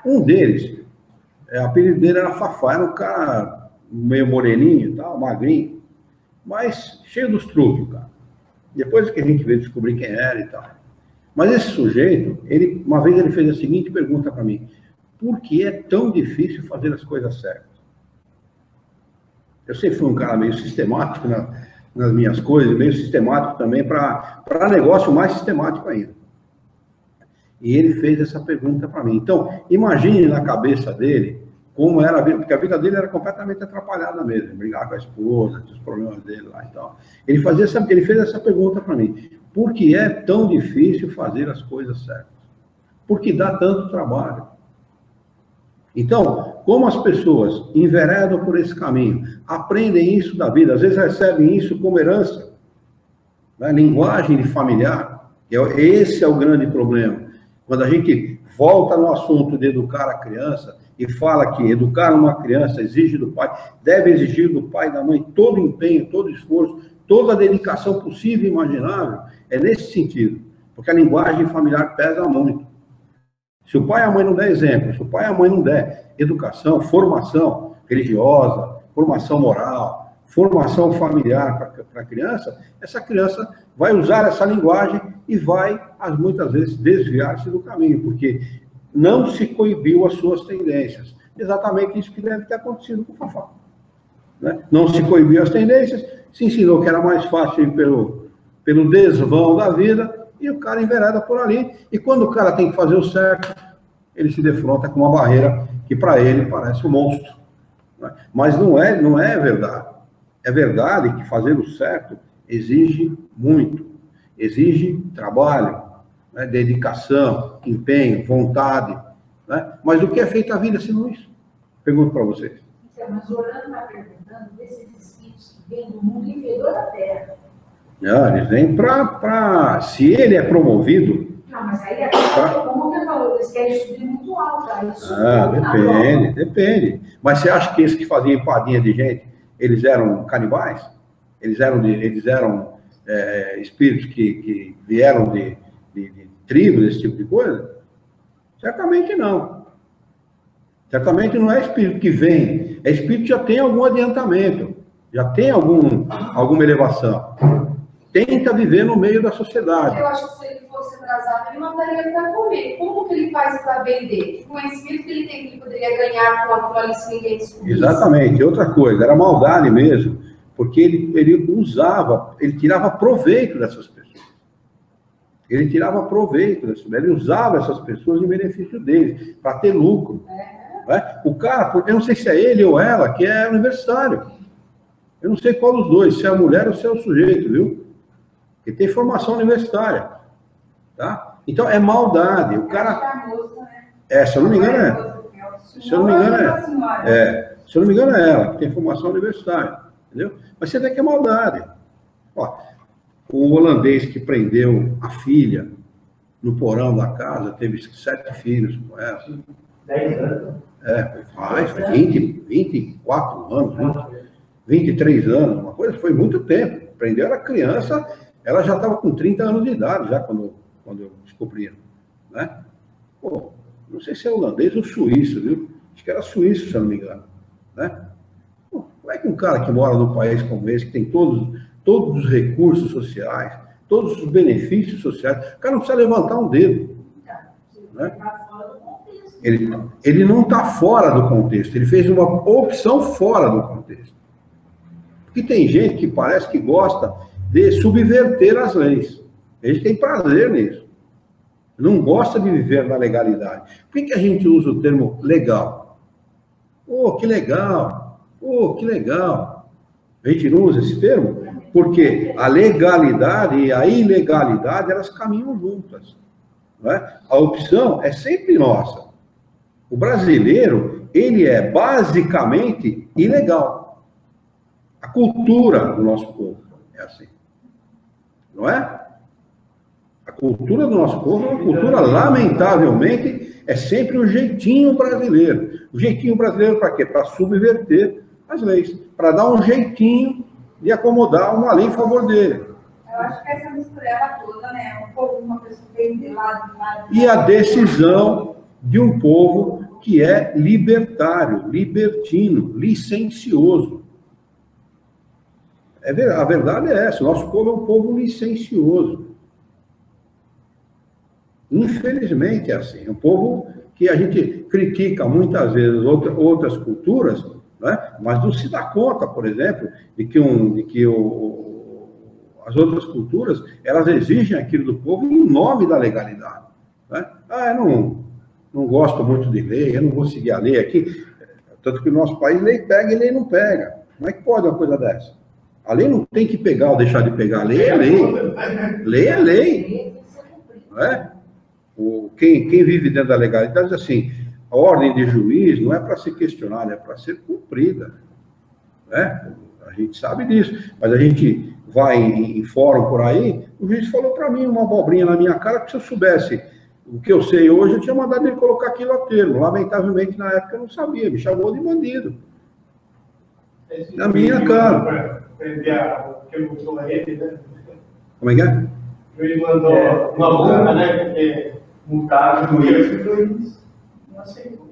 Um deles, o apelido dele era Fafá, era um cara meio moreninho, tal, magrinho, mas cheio dos truques, cara. Depois que a gente veio descobrir quem era e tal. Mas esse sujeito, uma vez ele fez a seguinte pergunta para mim: por que é tão difícil fazer as coisas certas? Eu sempre fui um cara meio sistemático nas minhas coisas, meio sistemático também para negócio mais sistemático ainda. E ele fez essa pergunta para mim. Então, imagine na cabeça dele como era a vida, porque a vida dele era completamente atrapalhada mesmo, brigar com a esposa, os problemas dele lá e tal. Ele fez essa pergunta para mim: por que é tão difícil fazer as coisas certas? Por que dá tanto trabalho? Então, como as pessoas enveredam por esse caminho, aprendem isso da vida, às vezes recebem isso como herança, né? Linguagem familiar, esse é o grande problema. Quando a gente volta no assunto de educar a criança e fala que educar uma criança exige do pai, deve exigir do pai e da mãe todo o empenho, todo o esforço, toda a dedicação possível e imaginável, é nesse sentido, porque a linguagem familiar pesa muito. Se o pai e a mãe não der exemplo, se o pai e a mãe não der educação, formação religiosa, formação moral, formação familiar para a criança, essa criança vai usar essa linguagem e vai, muitas vezes, desviar-se do caminho, porque não se coibiu as suas tendências. Exatamente isso que deve ter acontecido com o Fafá. Né? Não se coibiu as tendências, se ensinou que era mais fácil ir pelo desvão da vida, e o cara envereda por ali, e quando o cara tem que fazer o certo, ele se defronta com uma barreira que para ele parece um monstro. Né? Mas não é verdade. É verdade que fazer o certo exige muito, exige trabalho, né? Dedicação, empenho, vontade. Né? Mas do que é feita a vida se não isso? Pergunto para vocês. Mas o Orlando está perguntando desses espíritos que vêm do mundo inferior à Terra. Não, eles vêm para... Se ele é promovido... Não, mas aí como que falou? Eles querem subir muito alto. Depende. Mas você acha que esses que faziam empadinha de gente, eles eram canibais? Eles eram espíritos que vieram de tribos, esse tipo de coisa? Certamente não. Certamente não é espírito que vem, é espírito que já tem algum adiantamento, já tem alguma elevação. Tenta viver no meio da sociedade. Eu acho que se ele fosse atrasado, ele mataria para comer. Como que ele faz para vender? Com o espírito que ele tem, que ele poderia ganhar com aquilo ali se ninguém descobrisse. Exatamente. Outra coisa, era maldade mesmo, porque ele usava, ele tirava proveito dessas pessoas. Ele tirava proveito dessas pessoas, ele usava essas pessoas em benefício deles, para ter lucro. Né? O cara, eu não sei se é ele ou ela, que é universitário. Eu não sei qual dos dois, se é a mulher ou se é o sujeito, viu? Ele tem formação universitária, tá? Então, é maldade. O cara... se eu não me engano, Se eu não me engano, é ela, que tem formação universitária, entendeu? Mas você vê que é maldade. Ó, o holandês que prendeu a filha no porão da casa, teve 7 filhos com ela. 10 anos. Faz 24 anos, 23 anos, uma coisa, foi muito tempo. Prendeu, era criança, ela já estava com 30 anos de idade, já quando descobriram, né? Pô, não sei se é holandês ou suíço, viu? Acho que era suíço, se eu não me engano, né? Pô, como é que um cara que mora num país como esse, que tem todos os recursos sociais, todos os benefícios sociais, o cara não precisa levantar um dedo, né? Ele não está fora do contexto, ele fez uma opção fora do contexto. Porque tem gente que parece que gosta de subverter as leis. A gente tem prazer nisso. Não gosta de viver na legalidade. Por que a gente usa o termo legal? Oh, que legal! Oh, que legal! A gente não usa esse termo porque a legalidade e a ilegalidade, elas caminham juntas. Não é? A opção é sempre nossa. O brasileiro, ele é basicamente ilegal. A cultura do nosso povo é assim. Não é? A cultura do nosso povo é uma cultura, lamentavelmente, é sempre o jeitinho brasileiro. O jeitinho brasileiro para quê? Para subverter as leis. Para dar um jeitinho de acomodar uma lei em favor dele. Eu acho que essa mistureba toda, né? Um povo, uma pessoa que vem de lado. E a decisão de um povo que é libertário, libertino, licencioso. A verdade é essa, o nosso povo é um povo licencioso. Infelizmente é assim, é um povo que a gente critica muitas vezes outras culturas, né? Mas não se dá conta, por exemplo, de que as outras culturas, elas exigem aquilo do povo em nome da legalidade. Né? Eu não gosto muito de lei, eu não vou seguir a lei aqui. Tanto que o nosso país, lei pega e lei não pega. Como é que pode uma coisa dessa? A lei não tem que pegar ou deixar de pegar. A lei é lei. Lei é lei. Não é? Quem vive dentro da legalidade diz assim, a ordem de juiz não é para ser questionada, é para ser cumprida. Né? A gente sabe disso. Mas a gente vai em fórum por aí, o juiz falou para mim uma abobrinha na minha cara que se eu soubesse o que eu sei hoje, eu tinha mandado ele colocar aquilo a termo. Lamentavelmente, na época, eu não sabia. Me chamou de bandido. Na minha cara. Como é que é? Ele mandou uma multa, né? Porque multaram o juiz não aceitou.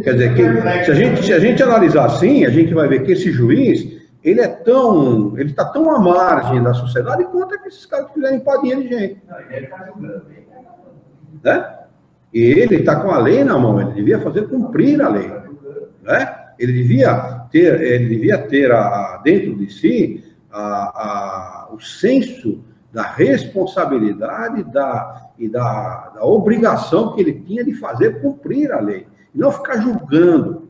Quer dizer, se a gente analisar assim, a gente vai ver que esse juiz, ele está tão à margem da sociedade quanto é que esses caras quiserem empadinha de gente. Ele está julgando. Né? E ele está com a lei na mão, ele devia fazer cumprir a lei. Né? Ele devia ter dentro de si o senso da responsabilidade e da obrigação que ele tinha de fazer cumprir a lei. E não ficar julgando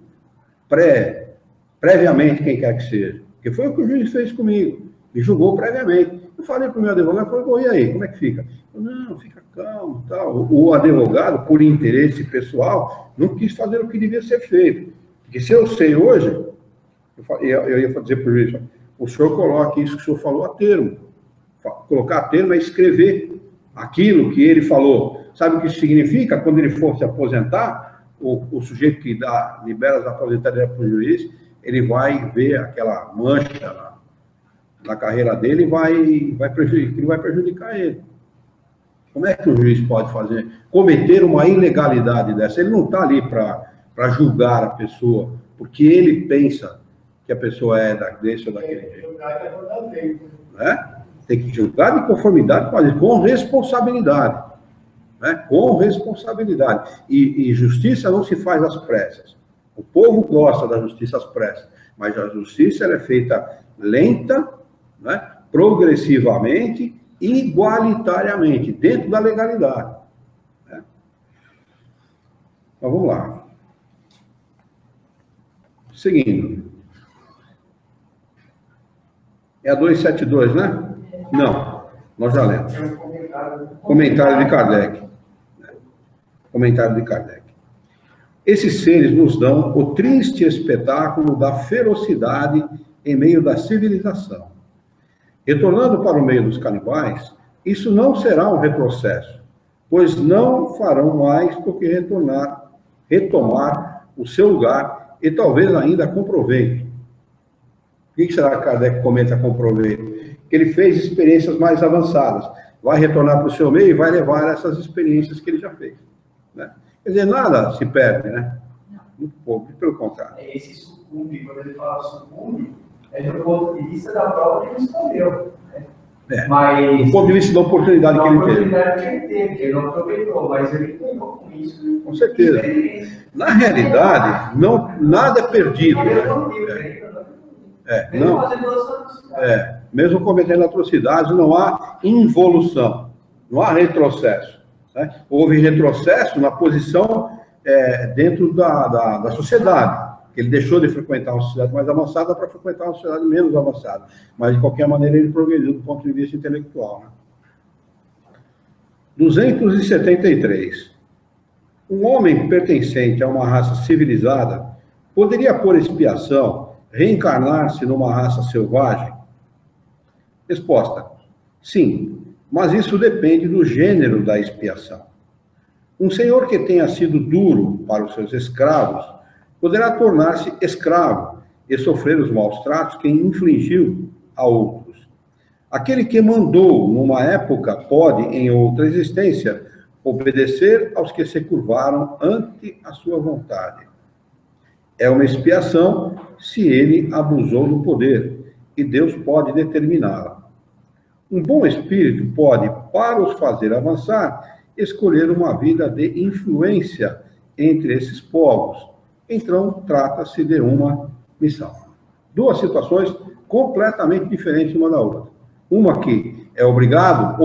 previamente quem quer que seja. Porque foi o que o juiz fez comigo. Me julgou previamente. Eu falei para o meu advogado, falei, e aí, como é que fica? Eu, não, fica calmo, tal. O advogado, por interesse pessoal, não quis fazer o que devia ser feito. Porque se eu sei hoje, eu ia dizer para o juiz, o senhor coloque isso que o senhor falou a termo. Colocar a termo é escrever aquilo que ele falou. Sabe o que isso significa? Quando ele for se aposentar, o sujeito que libera as aposentadorias para o juiz, ele vai ver aquela mancha na carreira dele e vai prejudicar ele. Como é que o juiz pode cometer uma ilegalidade dessa? Ele não está ali para julgar a pessoa, porque ele pensa que a pessoa é desse ou daquele jeito. Né? Tem que julgar de conformidade com a lei, com responsabilidade. Né? Com responsabilidade. E justiça não se faz às pressas. O povo gosta da justiça às pressas, mas a justiça ela é feita lenta, né? Progressivamente e igualitariamente, dentro da legalidade. Né? Então, vamos lá. Seguindo. É a 272, né? Não, nós já lemos. Comentário de Kardec. Comentário de Kardec. Esses seres nos dão o triste espetáculo da ferocidade em meio da civilização. Retornando para o meio dos canibais, isso não será um retrocesso, pois não farão mais do que retomar o seu lugar e talvez ainda com proveito. O que será que Kardec comenta com proveito? Que ele fez experiências mais avançadas. Vai retornar para o seu meio e vai levar essas experiências que ele já fez. Né? Quer dizer, nada se perde, né? Muito pouco, pelo contrário. Esse sucumbe, quando ele fala sucumbe, é do ponto de vista da prova que ele escolheu. Né? Mas, do ponto de vista da oportunidade que ele teve. Da oportunidade que ele teve, que ele não aproveitou, mas ele ganhou com isso. Com certeza. Na realidade, nada é perdido. Mesmo cometendo atrocidades, não há involução, não há retrocesso. Né? Houve retrocesso na posição dentro da sociedade. Ele deixou de frequentar uma sociedade mais avançada para frequentar uma sociedade menos avançada. Mas, de qualquer maneira, ele progrediu do ponto de vista intelectual. Né? 273. Um homem pertencente a uma raça civilizada poderia, por expiação, reencarnar-se numa raça selvagem? Resposta: sim, mas isso depende do gênero da expiação. Um senhor que tenha sido duro para os seus escravos poderá tornar-se escravo e sofrer os maus tratos que infligiu a outros. Aquele que mandou numa época pode, em outra existência, obedecer aos que se curvaram ante a sua vontade. É uma expiação se ele abusou do poder, e Deus pode determiná-la. Um bom espírito pode, para os fazer avançar, escolher uma vida de influência entre esses povos. Então, trata-se de uma missão. Duas situações completamente diferentes uma da outra. Uma que é obrigado,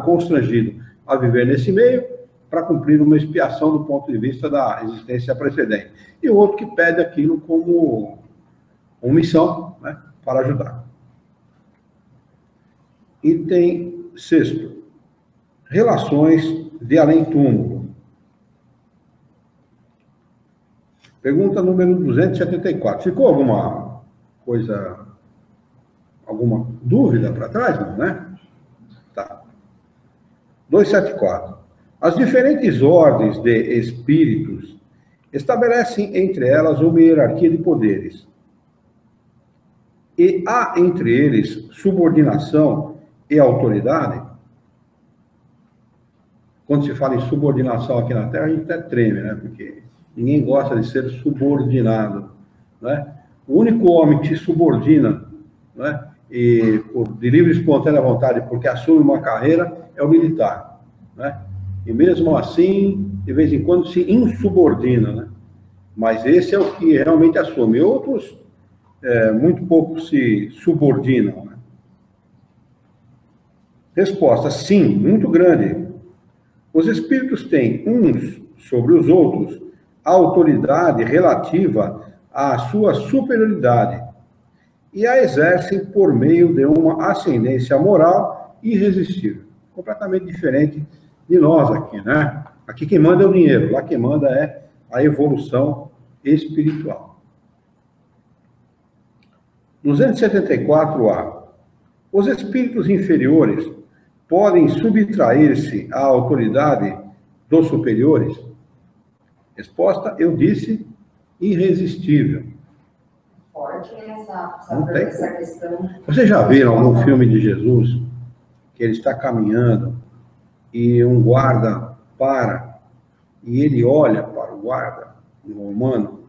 constrangido a viver nesse meio, para cumprir uma expiação do ponto de vista da existência precedente. E o outro que pede aquilo como uma missão, né, para ajudar. Item 6º. Relações de além-túmulo. Pergunta número 274. Ficou alguma coisa, alguma dúvida para trás, não, né? Tá. 274. As diferentes ordens de espíritos estabelecem entre elas uma hierarquia de poderes. E há entre eles subordinação e autoridade? Quando se fala em subordinação aqui na Terra, a gente até treme, né? Porque ninguém gosta de ser subordinado, né? O único homem que se subordina, né, e de livre e espontânea vontade, porque assume uma carreira, é o militar, né? E mesmo assim, de vez em quando se insubordina, né? Mas esse é o que realmente assume. Outros, muito pouco se subordinam, né? Resposta: sim, muito grande. Os espíritos têm uns sobre os outros a autoridade relativa à sua superioridade e a exercem por meio de uma ascendência moral irresistível. Completamente diferente de nós aqui, né? Aqui quem manda é o dinheiro, lá quem manda é a evolução espiritual. 274A. Os espíritos inferiores podem subtrair-se à autoridade dos superiores? Resposta: eu disse, irresistível. Forte essa questão. Vocês já viram algum filme de Jesus que ele está caminhando e um guarda para, e ele olha para o guarda, um romano,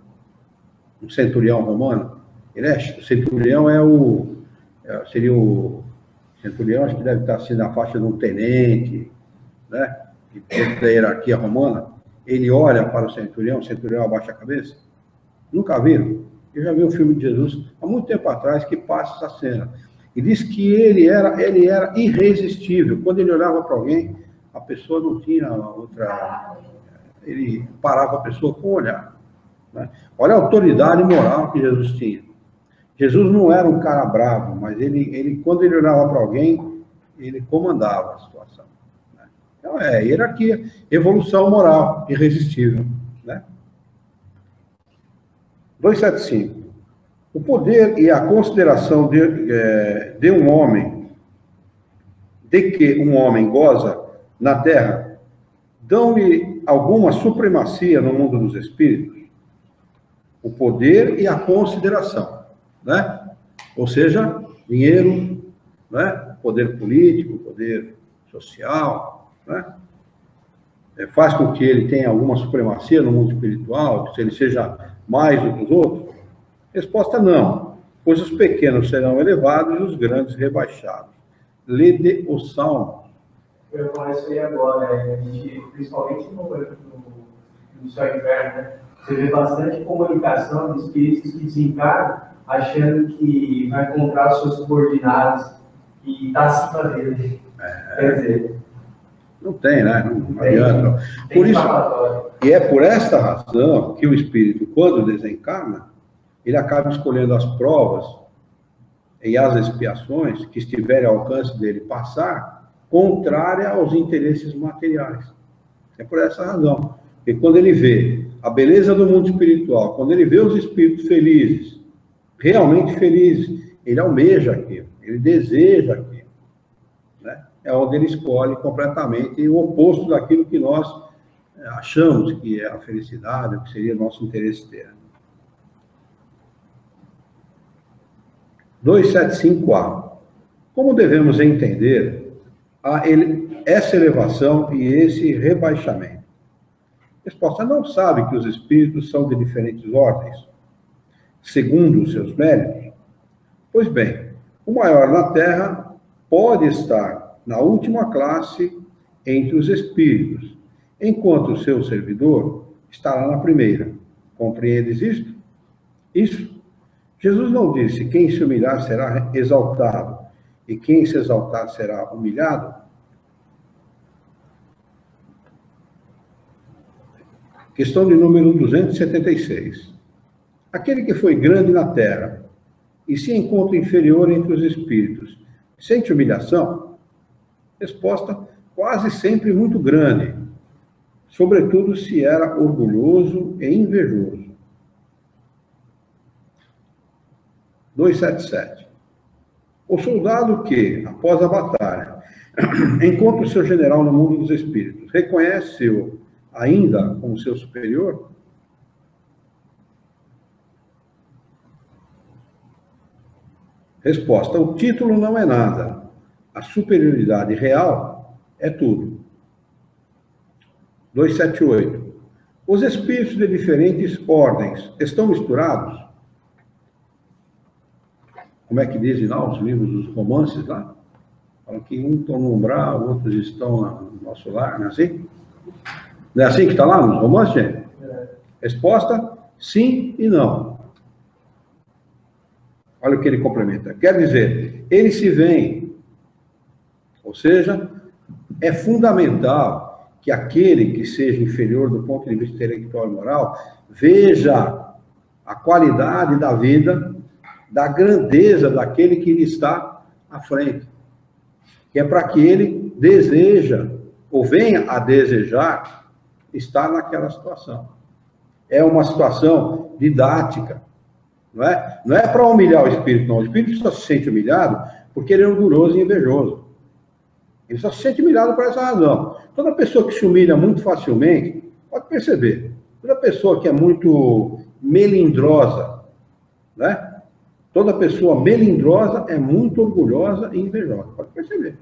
um centurião romano, o centurião seria o centurião, acho que deve estar assim na faixa de um tenente, né? Dentro da hierarquia romana, ele olha para o centurião abaixa a cabeça. Nunca viram? Eu já vi um filme de Jesus há muito tempo atrás que passa essa cena. E diz que ele era irresistível. Quando ele olhava para alguém, a pessoa não tinha outra. Ele parava a pessoa com o olhar. Né? Olha a autoridade moral que Jesus tinha. Jesus não era um cara bravo, mas ele quando ele olhava para alguém, ele comandava a situação. Né? Então é hierarquia, evolução moral, irresistível. Né? 275. O poder e a consideração de um homem, de que um homem goza na terra, dão-lhe alguma supremacia no mundo dos espíritos? O poder e a consideração, né? Ou seja, dinheiro, né? Poder político, poder social, né? Faz com que ele tenha alguma supremacia no mundo espiritual, se ele seja mais do que os outros? Resposta: não, pois os pequenos serão elevados e os grandes rebaixados. Lede o Salmo. Eu ia falar isso aí agora, a gente, principalmente no céu inferno, né? Você vê bastante comunicação de espíritos que desencarnam achando que vai encontrar os seus subordinados e está acima dele. Quer dizer, não tem, né? Não adianta. Por isso, e é por esta razão que o espírito, quando desencarna, ele acaba escolhendo as provas e as expiações que estiverem ao alcance dele passar, contrária aos interesses materiais. É por essa razão. Porque quando ele vê a beleza do mundo espiritual, quando ele vê os espíritos felizes, realmente felizes, ele almeja aquilo, ele deseja aquilo. Né? É onde ele escolhe completamente o oposto daquilo que nós achamos que é a felicidade, o que seria nosso interesse ter. 275A. Como devemos entender essa elevação e esse rebaixamento? Resposta: não sabe que os espíritos são de diferentes ordens, segundo os seus méritos? Pois bem, o maior na Terra pode estar na última classe entre os espíritos, enquanto o seu servidor estará na primeira. Compreendes isto? Isso. Jesus não disse: quem se humilhar será exaltado, e quem se exaltar será humilhado? Questão de número 276. Aquele que foi grande na terra e se encontra inferior entre os espíritos, sente humilhação? Resposta: quase sempre muito grande, sobretudo se era orgulhoso e invejoso. 277. O soldado que, após a batalha, encontra o seu general no mundo dos espíritos, reconhece-o ainda como seu superior? Resposta: o título não é nada. A superioridade real é tudo. 278. Os espíritos de diferentes ordens estão misturados? Como é que dizem lá os livros dos romances lá? Falam que uns estão no umbral, outros estão no nosso lar, não é assim? Não é assim que está lá nos romances, gente? Resposta: sim e não. Olha o que ele complementa. Quer dizer, eles se veem. Ou seja, é fundamental que aquele que seja inferior do ponto de vista intelectual e moral veja a qualidade da vida, da grandeza daquele que lhe está à frente. Que é para que ele deseja, ou venha a desejar, estar naquela situação. É uma situação didática. Não é para humilhar o espírito, não. O espírito só se sente humilhado porque ele é orgulhoso e invejoso. Ele só se sente humilhado por essa razão. Toda pessoa que se humilha muito facilmente, pode perceber, toda pessoa que é muito melindrosa, né? Toda pessoa melindrosa é muito orgulhosa e invejosa, pode perceber.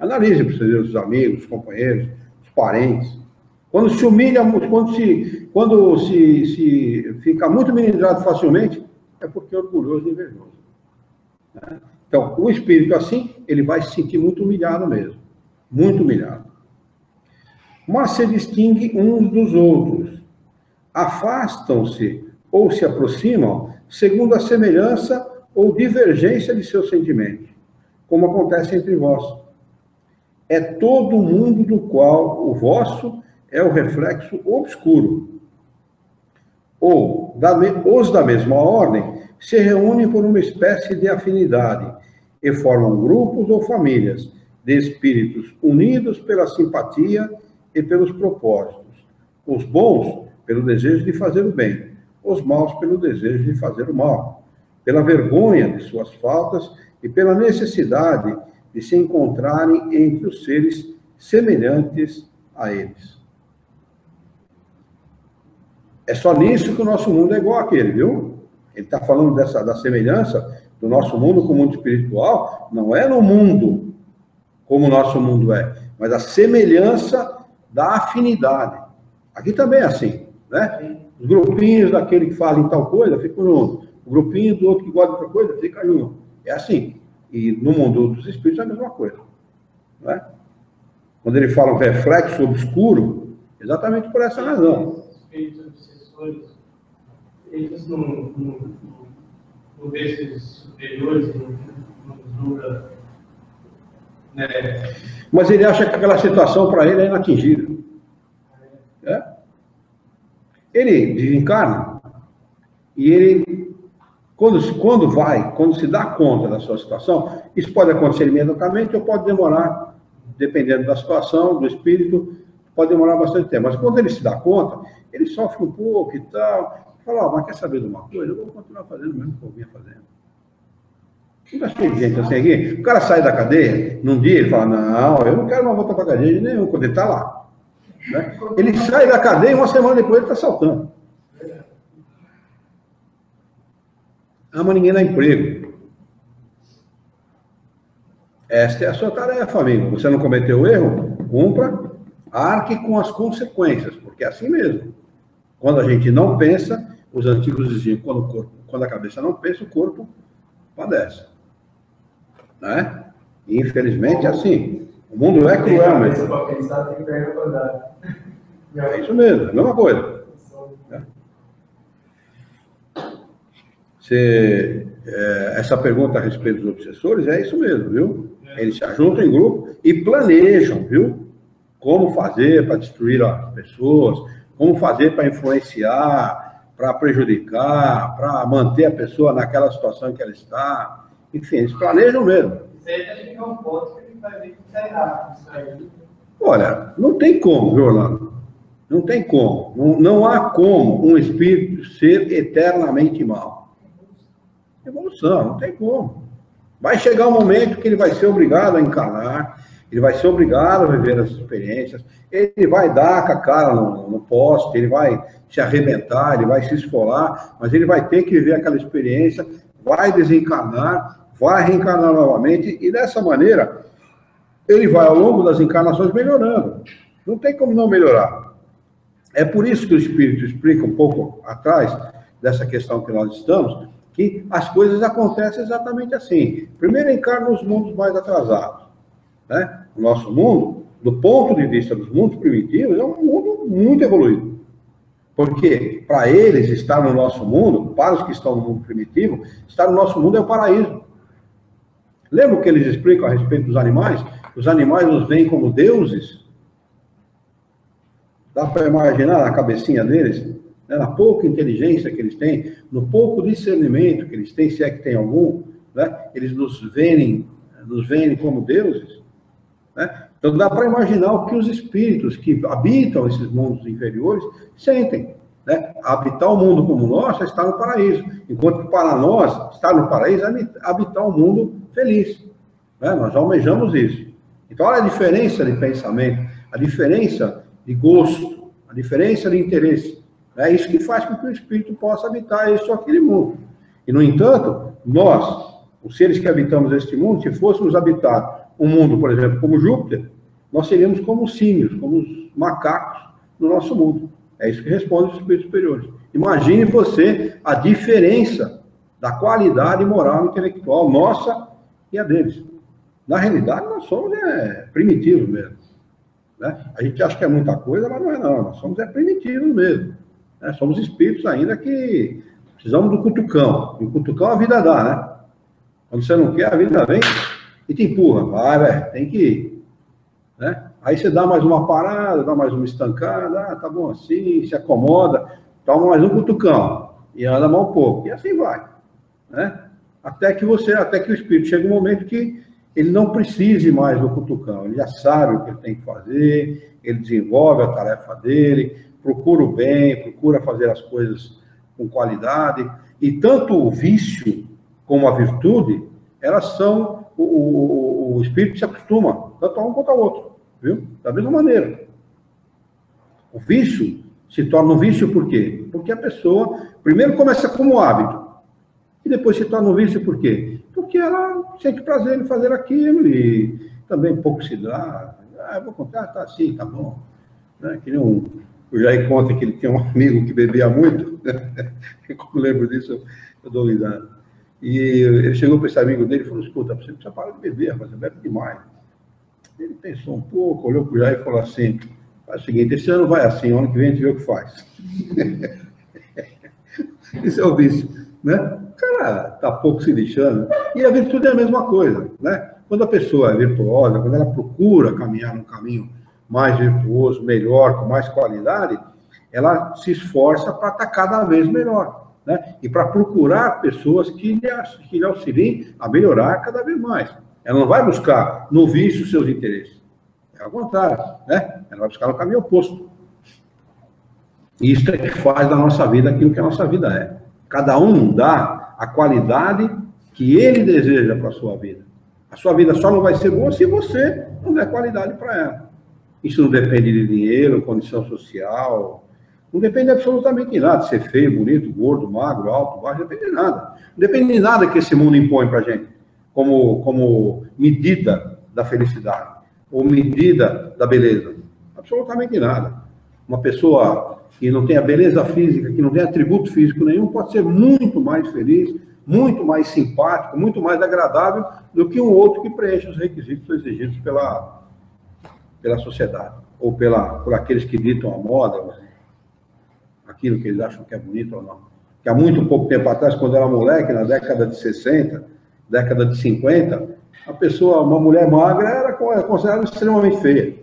Analise para você ver os amigos, os companheiros, os parentes. Quando se humilha, quando se fica muito minimizado facilmente, é porque é orgulhoso e invejoso. Né? Então, o espírito assim, ele vai se sentir muito humilhado mesmo. Muito humilhado. Mas se distingue uns dos outros. Afastam-se ou se aproximam segundo a semelhança ou divergência de seus sentimentos, como acontece entre vós. É todo o mundo do qual o vosso é o reflexo obscuro. Ou, os da mesma ordem se reúnem por uma espécie de afinidade e formam grupos ou famílias de espíritos unidos pela simpatia e pelos propósitos. Os bons, pelo desejo de fazer o bem, os maus, pelo desejo de fazer o mal, pela vergonha de suas faltas e pela necessidade de se encontrarem entre os seres semelhantes a eles. É só nisso que o nosso mundo é igual àquele, viu? Ele está falando da semelhança do nosso mundo com o mundo espiritual, não é no mundo como o nosso mundo é, mas a semelhança da afinidade. Aqui também é assim, né? Os grupinhos daquele que fazem tal coisa, ficam juntos. O grupinho do outro que gosta de outra coisa, fica junto. É assim. E no mundo dos espíritos é a mesma coisa. Né? Quando ele fala um reflexo obscuro, exatamente por essa razão. Os espíritos obsessores, eles não vê esses superiores, não julga, né? Mas ele acha que aquela situação para ele é inatingível. É? Ele desencarna e ele, quando se dá conta da sua situação, isso pode acontecer imediatamente ou pode demorar, dependendo da situação, do espírito, pode demorar bastante tempo. Mas quando ele se dá conta, ele sofre um pouco e tal, fala, mas quer saber de uma coisa? Eu vou continuar fazendo o mesmo que eu vinha fazendo. Não está cheio de gente assim aqui? O cara sai da cadeia, num dia ele fala, não, eu não quero mais voltar para a cadeia de nenhum, quando ele está lá. Né? Ele sai da cadeia e uma semana depois ele está saltando. Ama ninguém dá emprego. Esta é a sua tarefa, amigo. Você não cometeu erro? Cumpra, arque com as consequências, porque é assim mesmo. Quando a gente não pensa, os antigos diziam, quando a cabeça não pensa, o corpo padece. Né? E, infelizmente é assim. O mundo é cruel mesmo. É isso mesmo, é a mesma coisa. Essa pergunta a respeito dos obsessores é isso mesmo, viu? Eles se ajuntam em grupo e planejam, viu? Como fazer para destruir as pessoas, como fazer para influenciar, para prejudicar, para manter a pessoa naquela situação em que ela está. Enfim, eles planejam mesmo. Olha, não tem como, viu, Orlando? Não tem como. Não há como um espírito ser eternamente mau. Evolução, não tem como. Vai chegar um momento que ele vai ser obrigado a encarnar, ele vai ser obrigado a viver as experiências, ele vai dar com a cara no poste, ele vai se arrebentar, ele vai se esfolar, mas ele vai ter que viver aquela experiência, vai desencarnar, vai reencarnar novamente, e dessa maneira, ele vai, ao longo das encarnações, melhorando. Não tem como não melhorar. É por isso que o Espírito explica um pouco atrás dessa questão que nós estamos, que as coisas acontecem exatamente assim. Primeiro encarna os mundos mais atrasados. Né? O nosso mundo, do ponto de vista dos mundos primitivos, é um mundo muito evoluído. Porque para eles estar no nosso mundo, para os que estão no mundo primitivo, estar no nosso mundo é o paraíso. Lembra o que eles explicam a respeito dos animais? Os animais nos veem como deuses. Dá para imaginar a cabecinha deles? Né? Na pouca inteligência que eles têm, no pouco discernimento que eles têm, se é que tem algum, né? Eles nos veem como deuses. Né? Então dá para imaginar o que os espíritos que habitam esses mundos inferiores sentem. Né? Habitar o mundo como nós é estar no paraíso, enquanto que para nós, estar no paraíso é habitar um mundo feliz. Né? Nós almejamos isso. Então olha a diferença de pensamento, a diferença de gosto, a diferença de interesse. É isso que faz com que o espírito possa habitar este ou aquele mundo. E, no entanto, nós, os seres que habitamos este mundo, se fôssemos habitar um mundo, por exemplo, como Júpiter, nós seríamos como os símios, como os macacos no nosso mundo. É isso que responde os espíritos superiores. Imagine você a diferença da qualidade moral e intelectual nossa e a deles. Na realidade, nós somos primitivos mesmo. Né? A gente acha que é muita coisa, mas não é não. Nós somos primitivos mesmo. Né? Somos espíritos ainda que precisamos do cutucão. E o cutucão a vida dá, né? Quando você não quer, a vida vem e te empurra. Vai, velho, tem que ir. Né? Aí você dá mais uma parada, dá mais uma estancada, tá bom assim, se acomoda, toma mais um cutucão e anda mais um pouco. E assim vai. Né? Até que o espírito chega um momento que ele não precise mais do cutucão, ele já sabe o que ele tem que fazer, ele desenvolve a tarefa dele, procura o bem, procura fazer as coisas com qualidade, e tanto o vício como a virtude, elas são, o espírito se acostuma, tanto a um quanto ao outro, viu? Da mesma maneira. O vício se torna um vício por quê? Porque a pessoa, primeiro começa como hábito, e depois se torna um vício por quê? Porque ela sente prazer em fazer aquilo e também pouco se dá. Ah, eu vou contar, tá assim, tá bom. Né? Que nem o Jair conta que ele tinha um amigo que bebia muito. Como lembro disso, eu dou risada. E ele chegou para esse amigo dele e falou: escuta, você precisa parar de beber, você bebe demais. Ele pensou um pouco, olhou para o Jair e falou assim: faz o seguinte, esse ano vai assim, ano que vem a gente vê o que faz. Esse é o vício, né? O cara está pouco se lixando. E a virtude é a mesma coisa, né? Quando a pessoa é virtuosa, quando ela procura caminhar num caminho mais virtuoso, melhor, com mais qualidade, ela se esforça para estar cada vez melhor, né? E para procurar pessoas que lhe auxiliem a melhorar cada vez mais. Ela não vai buscar no vício seus interesses. É ao contrário, né? Ela vai buscar no caminho oposto. Isso é que faz da nossa vida aquilo que a nossa vida é. Cada um dá a qualidade que ele deseja para a sua vida. A sua vida só não vai ser boa se você não der qualidade para ela. Isso não depende de dinheiro, condição social, não depende absolutamente de nada, ser feio, bonito, gordo, magro, alto, baixo, não depende de nada. Não depende de nada que esse mundo impõe para a gente, como medida da felicidade, ou medida da beleza. Absolutamente nada. Uma pessoa que não tem a beleza física, que não tem atributo físico nenhum, pode ser muito mais feliz, muito mais simpático, muito mais agradável do que um outro que preenche os requisitos exigidos pela sociedade, ou por aqueles que ditam a moda, aquilo que eles acham que é bonito ou não. Que há muito pouco tempo atrás, quando era moleque, na década de 60, década de 50, uma mulher magra era considerada extremamente feia.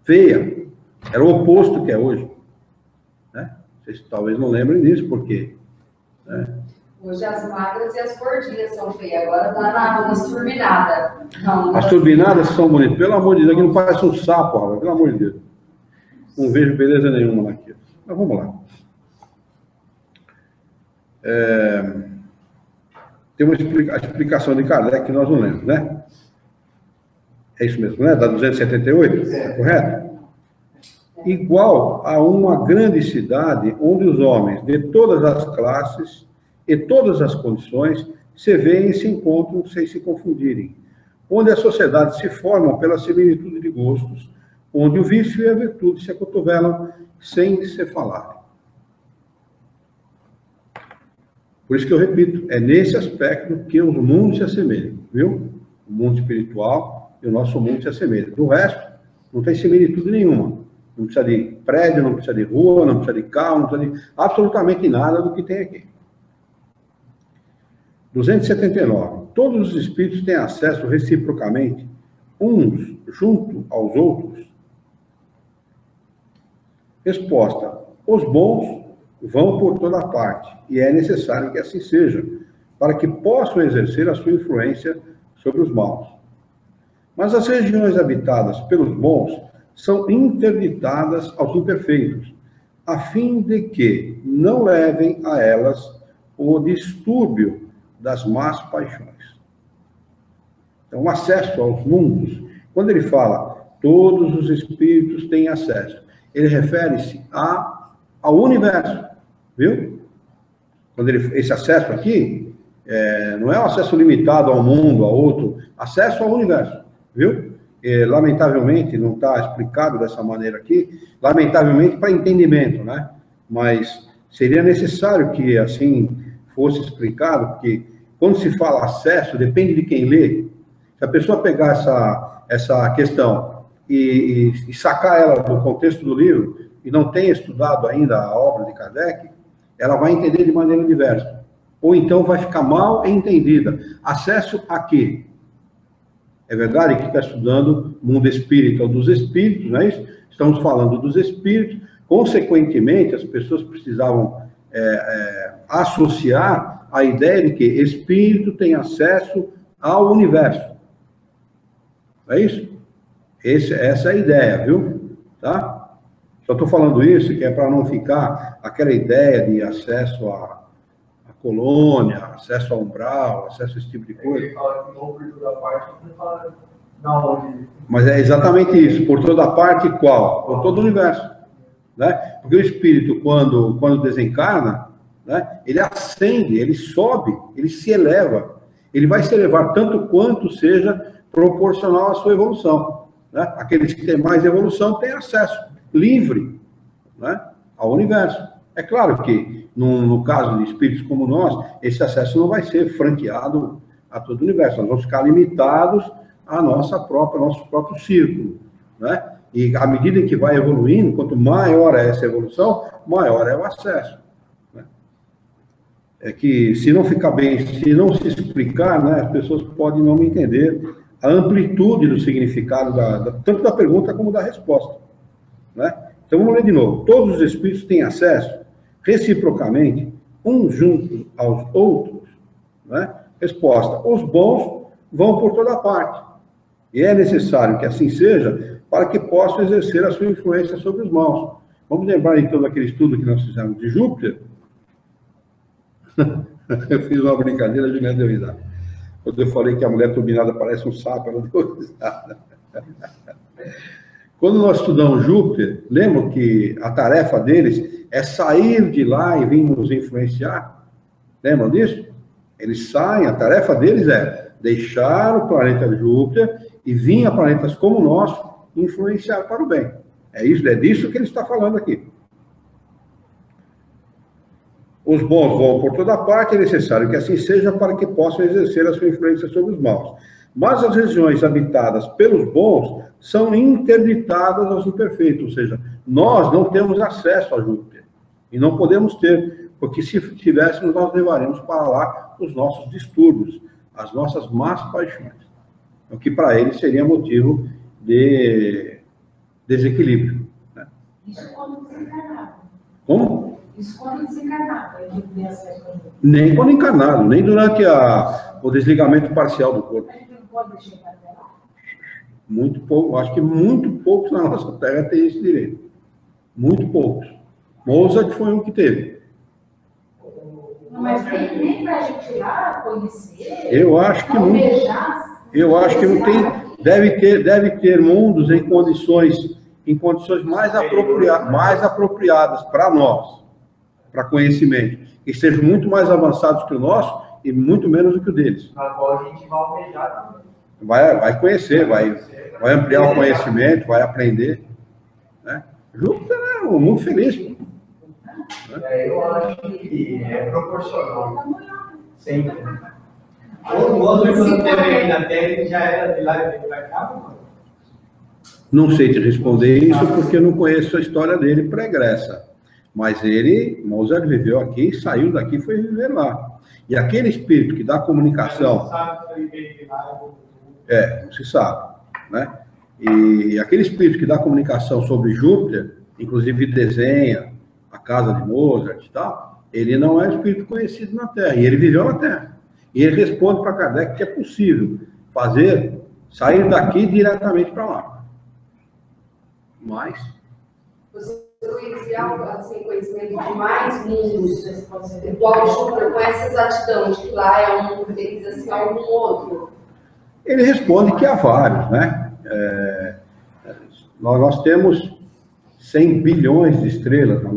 Feia. Era o oposto que é hoje. Né? Vocês talvez não lembrem disso, por quê? Né? Hoje as magras e as gordinhas são feias, agora tá nas turbinadas. As turbinadas são bonitas, pelo amor de Deus, aqui não parece um sapo, rapaz, pelo amor de Deus. Não vejo beleza nenhuma naquilo. Mas vamos lá. Tem a explicação de Kardec que nós não lemos, né? É isso mesmo, né? Da 278, correto? Igual a uma grande cidade onde os homens de todas as classes e todas as condições se veem e se encontram sem se confundirem, onde as sociedades se formam pela similitude de gostos, onde o vício e a virtude se acotovelam sem se falarem. Por isso que eu repito, é nesse aspecto que os mundos se assemelham, viu? O mundo espiritual e o nosso mundo se assemelham. Do resto, não tem similitude nenhuma. Não precisa de prédio, não precisa de rua, não precisa de carro, não precisa de absolutamente nada do que tem aqui. 279. Todos os espíritos têm acesso reciprocamente, uns junto aos outros? Resposta. Os bons vão por toda parte, e é necessário que assim seja, para que possam exercer a sua influência sobre os maus. Mas as regiões habitadas pelos bons são interditadas aos imperfeitos, a fim de que não levem a elas o distúrbio das más paixões. Então, o acesso aos mundos, quando ele fala todos os espíritos têm acesso, ele refere-se ao universo, viu? Quando esse acesso aqui não é um acesso limitado ao mundo, a outro, acesso ao universo. viu? Lamentavelmente, não está explicado dessa maneira aqui, lamentavelmente para entendimento, né? Mas seria necessário que assim fosse explicado, porque quando se fala acesso, depende de quem lê. Se a pessoa pegar essa questão e sacar ela do contexto do livro, e não tem estudado ainda a obra de Kardec, ela vai entender de maneira diversa. Ou então vai ficar mal entendida. Acesso a quê? É verdade que está estudando mundo espírita ou dos espíritos, não é isso? Estamos falando dos espíritos. Consequentemente, as pessoas precisavam associar a ideia de que espírito tem acesso ao universo. Não é isso? Essa é a ideia, viu? Tá? Só estou falando isso, que é para não ficar aquela ideia de acesso à colônia, acesso ao umbral, acesso a esse tipo de coisa. Ele fala que não por toda parte, ele fala da onde. Mas é exatamente isso. Por toda parte, qual? Por todo o universo. Né? Porque o espírito, quando desencarna, né, ele ascende, ele sobe, ele se eleva. Ele vai se elevar tanto quanto seja proporcional à sua evolução. Né? Aqueles que têm mais evolução têm acesso livre, né, ao universo. É claro que, no caso de espíritos como nós, esse acesso não vai ser franqueado a todo o universo. Nós vamos ficar limitados ao nosso próprio círculo. Né? E à medida em que vai evoluindo, quanto maior é essa evolução, maior é o acesso. Né? É que, se não ficar bem, se não se explicar, né, as pessoas podem não entender a amplitude do significado tanto da pergunta como da resposta. Né? Então, vamos ler de novo. Todos os espíritos têm acesso, reciprocamente, uns junto aos outros. Né? Resposta: os bons vão por toda parte. E é necessário que assim seja para que possam exercer a sua influência sobre os maus. Vamos lembrar, então, daquele estudo que nós fizemos de Júpiter? Eu fiz uma brincadeira, a Juliana deu risada. Quando eu falei que a mulher turbinada parece um sapo, ela deu risada. Quando nós estudamos Júpiter, lembram que a tarefa deles é sair de lá e vir nos influenciar? Lembram disso? Eles saem, a tarefa deles é deixar o planeta Júpiter e vir a planetas como o nosso influenciar para o bem. É disso que ele está falando aqui. Os bons vão por toda parte, é necessário que assim seja para que possam exercer a sua influência sobre os maus. Mas as regiões habitadas pelos bons são interditadas aos imperfeitos, ou seja, nós não temos acesso a Júpiter. E não podemos ter, porque se tivéssemos, nós levaremos para lá os nossos distúrbios, as nossas más paixões. O que para eles seria motivo de desequilíbrio. Né? Isso quando desencarnado. Como? Isso quando desencarnado. Nem quando encarnado, nem durante o desligamento parcial do corpo. A gente não pode chegar até lá. Muito pouco, acho que muito poucos na nossa Terra têm esse direito. Muito poucos. Mozart foi um que teve. Não, mas nem para a gente ir lá conhecer. Eu acho que não. Eu acho que não tem. Deve ter mundos em condições mais apropriadas para nós, para conhecimento, que sejam muito mais avançados que o nosso e muito menos do que o deles. Na qual a gente vai almejar também. Vai conhecer, vai ampliar o conhecimento, vai aprender. Né? Júpiter é um mundo feliz. Né? Eu acho que é proporcional. Sempre. O outro que não teve aqui na Terra, ele já era de lá e veio para cá, mano? Não sei te responder isso porque eu não conheço a história dele pregressa. Mas Mozart viveu aqui, saiu daqui e foi viver lá. E aquele espírito que dá comunicação... Não sabe se ele veio de lá. Não se sabe. Né? E aquele espírito que dá comunicação sobre Júpiter, inclusive desenha a casa de Mozart e tal, ele não é um espírito conhecido na Terra. E ele viveu na Terra. E ele responde para Kardec que é possível sair daqui diretamente para lá. Mas... Você conhecia algo, assim, conhecimento de mais mundos, igual o Júpiter, com essa exatidão de que lá é um mundo deles, assim, algum outro? Ele responde que há vários, né? Nós temos 100 bilhões de estrelas no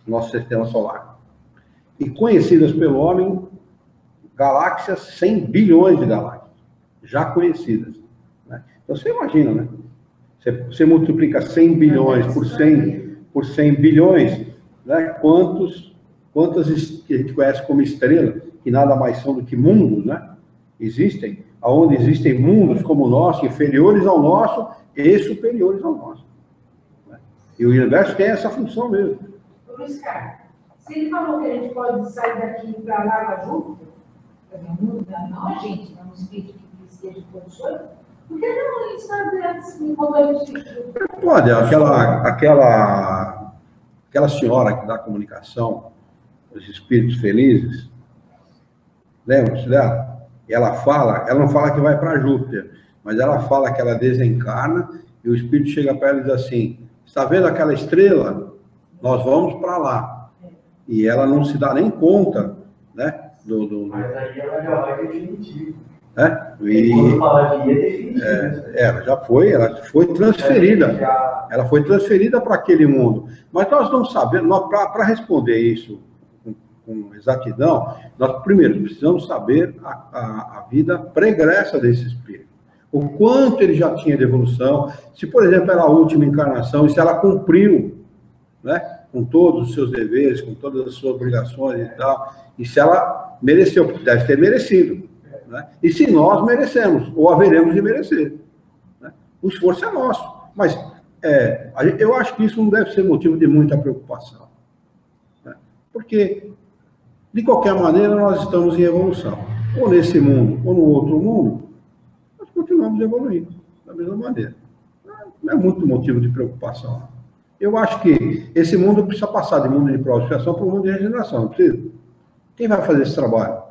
nosso sistema solar. E conhecidas pelo homem, galáxias, 100 bilhões de galáxias, já conhecidas. Então você imagina, né? Você multiplica 100 bilhões por 100 bilhões, né? Quantas que a gente conhece como estrelas, que nada mais são do que mundos, né? Existem, aonde existem mundos como o nosso, inferiores ao nosso e superiores ao nosso. Né? E o universo tem essa função mesmo. Luiz Carlos, se ele falou que a gente pode sair daqui para lá para Júpiter, não a gente, não o espírito que esteja em condições, por que não ele está assim, quando a gente... Pode, aquela senhora que dá comunicação, os espíritos felizes, lembra-se dela? E ela não fala que vai para Júpiter, mas ela fala que ela desencarna e o espírito chega para ela e diz assim, está vendo aquela estrela? Nós vamos para lá. E ela não se dá nem conta, né? Mas aí ela já vai definitivo. E quando fala de é definitivo. ela foi transferida. Ela foi transferida para aquele mundo. Mas nós não sabemos, para responder isso com exatidão, nós primeiro precisamos saber a vida pregressa desse espírito. O quanto ele já tinha de evolução, se, por exemplo, era a última encarnação, e se ela cumpriu, né, com todos os seus deveres, com todas as suas obrigações e tal, e se ela mereceu, deve ter merecido. Né? E se nós merecemos, ou haveremos de merecer. Né? O esforço é nosso. Mas eu acho que isso não deve ser motivo de muita preocupação. Né? Porque, de qualquer maneira, nós estamos em evolução. Ou nesse mundo, ou no outro mundo, nós continuamos evoluindo, da mesma maneira. Não é muito motivo de preocupação. Eu acho que esse mundo precisa passar de mundo de prova e expiação para o mundo de regeneração. Não precisa? Quem vai fazer esse trabalho?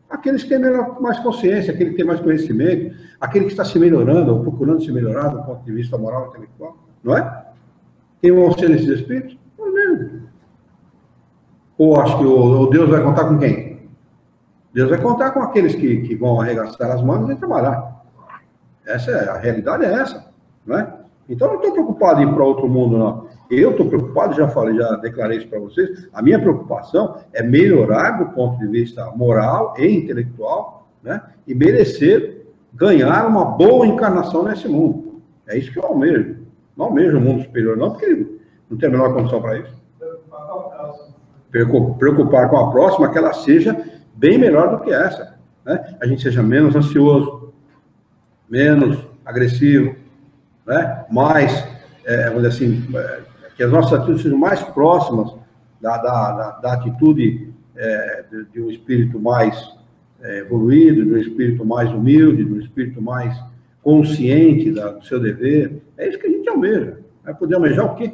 Aqueles que têm mais consciência, aquele que tem mais conhecimento, aquele que está se melhorando, ou procurando se melhorar do ponto de vista moral e intelectual. Não é? Quem vão ser esses espíritos? Nós mesmos. Ou acho que o Deus vai contar com quem? Deus vai contar com aqueles que vão arregaçar as mãos e trabalhar. A realidade é essa, não é? Então eu não estou preocupado em ir para outro mundo, não. Eu estou preocupado, já declarei isso para vocês, a minha preocupação é melhorar do ponto de vista moral e intelectual, né? E merecer ganhar uma boa encarnação nesse mundo. É isso que eu almejo. Não almejo um mundo superior, não, porque não tem a menor condição para isso. Preocupar com a próxima, que ela seja bem melhor do que essa. Né? A gente seja menos ansioso, menos agressivo, né? Mais, vamos dizer assim, que as nossas atitudes sejam mais próximas da atitude de um espírito mais evoluído, de um espírito mais humilde, de um espírito mais consciente do seu dever. É isso que a gente almeja. Vai poder almejar o quê?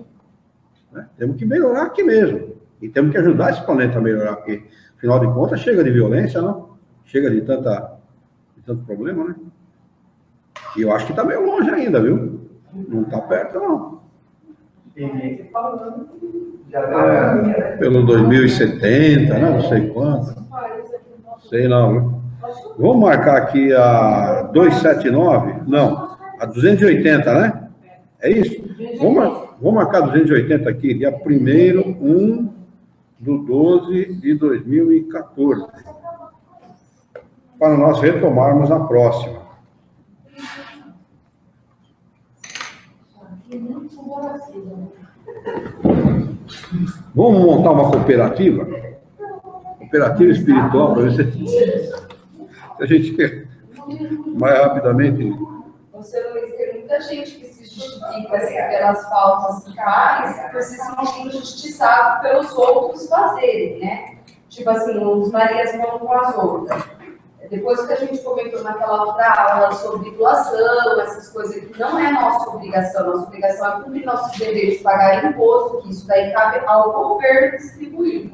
Né? Temos que melhorar aqui mesmo. E temos que ajudar esse planeta a melhorar, porque, afinal de contas, chega de violência, não? Chega de tanto problema, né? E eu acho que está meio longe ainda, viu? Não está perto, não. Tem gente falando que já vai... Pelo 2070, né? Não sei quanto. Sei não, viu? Vamos marcar aqui a 279? Não, a 280, né? É isso? Vamos marcar 280 aqui, dia 1/1/12 de 2014. Para nós retomarmos a próxima. Vamos montar uma cooperativa? Cooperativa espiritual, para ver se a gente mais rapidamente... Você, Luiz, tem muita gente que se justifica pelas faltas que faz por se sentir injustiçado pelos outros fazerem, né? Tipo assim, os Marias vão com as outras. Depois que a gente comentou naquela outra aula sobre doação, essas coisas que não é nossa obrigação é cumprir nossos deveres, pagar imposto, que isso daí cabe ao governo distribuir.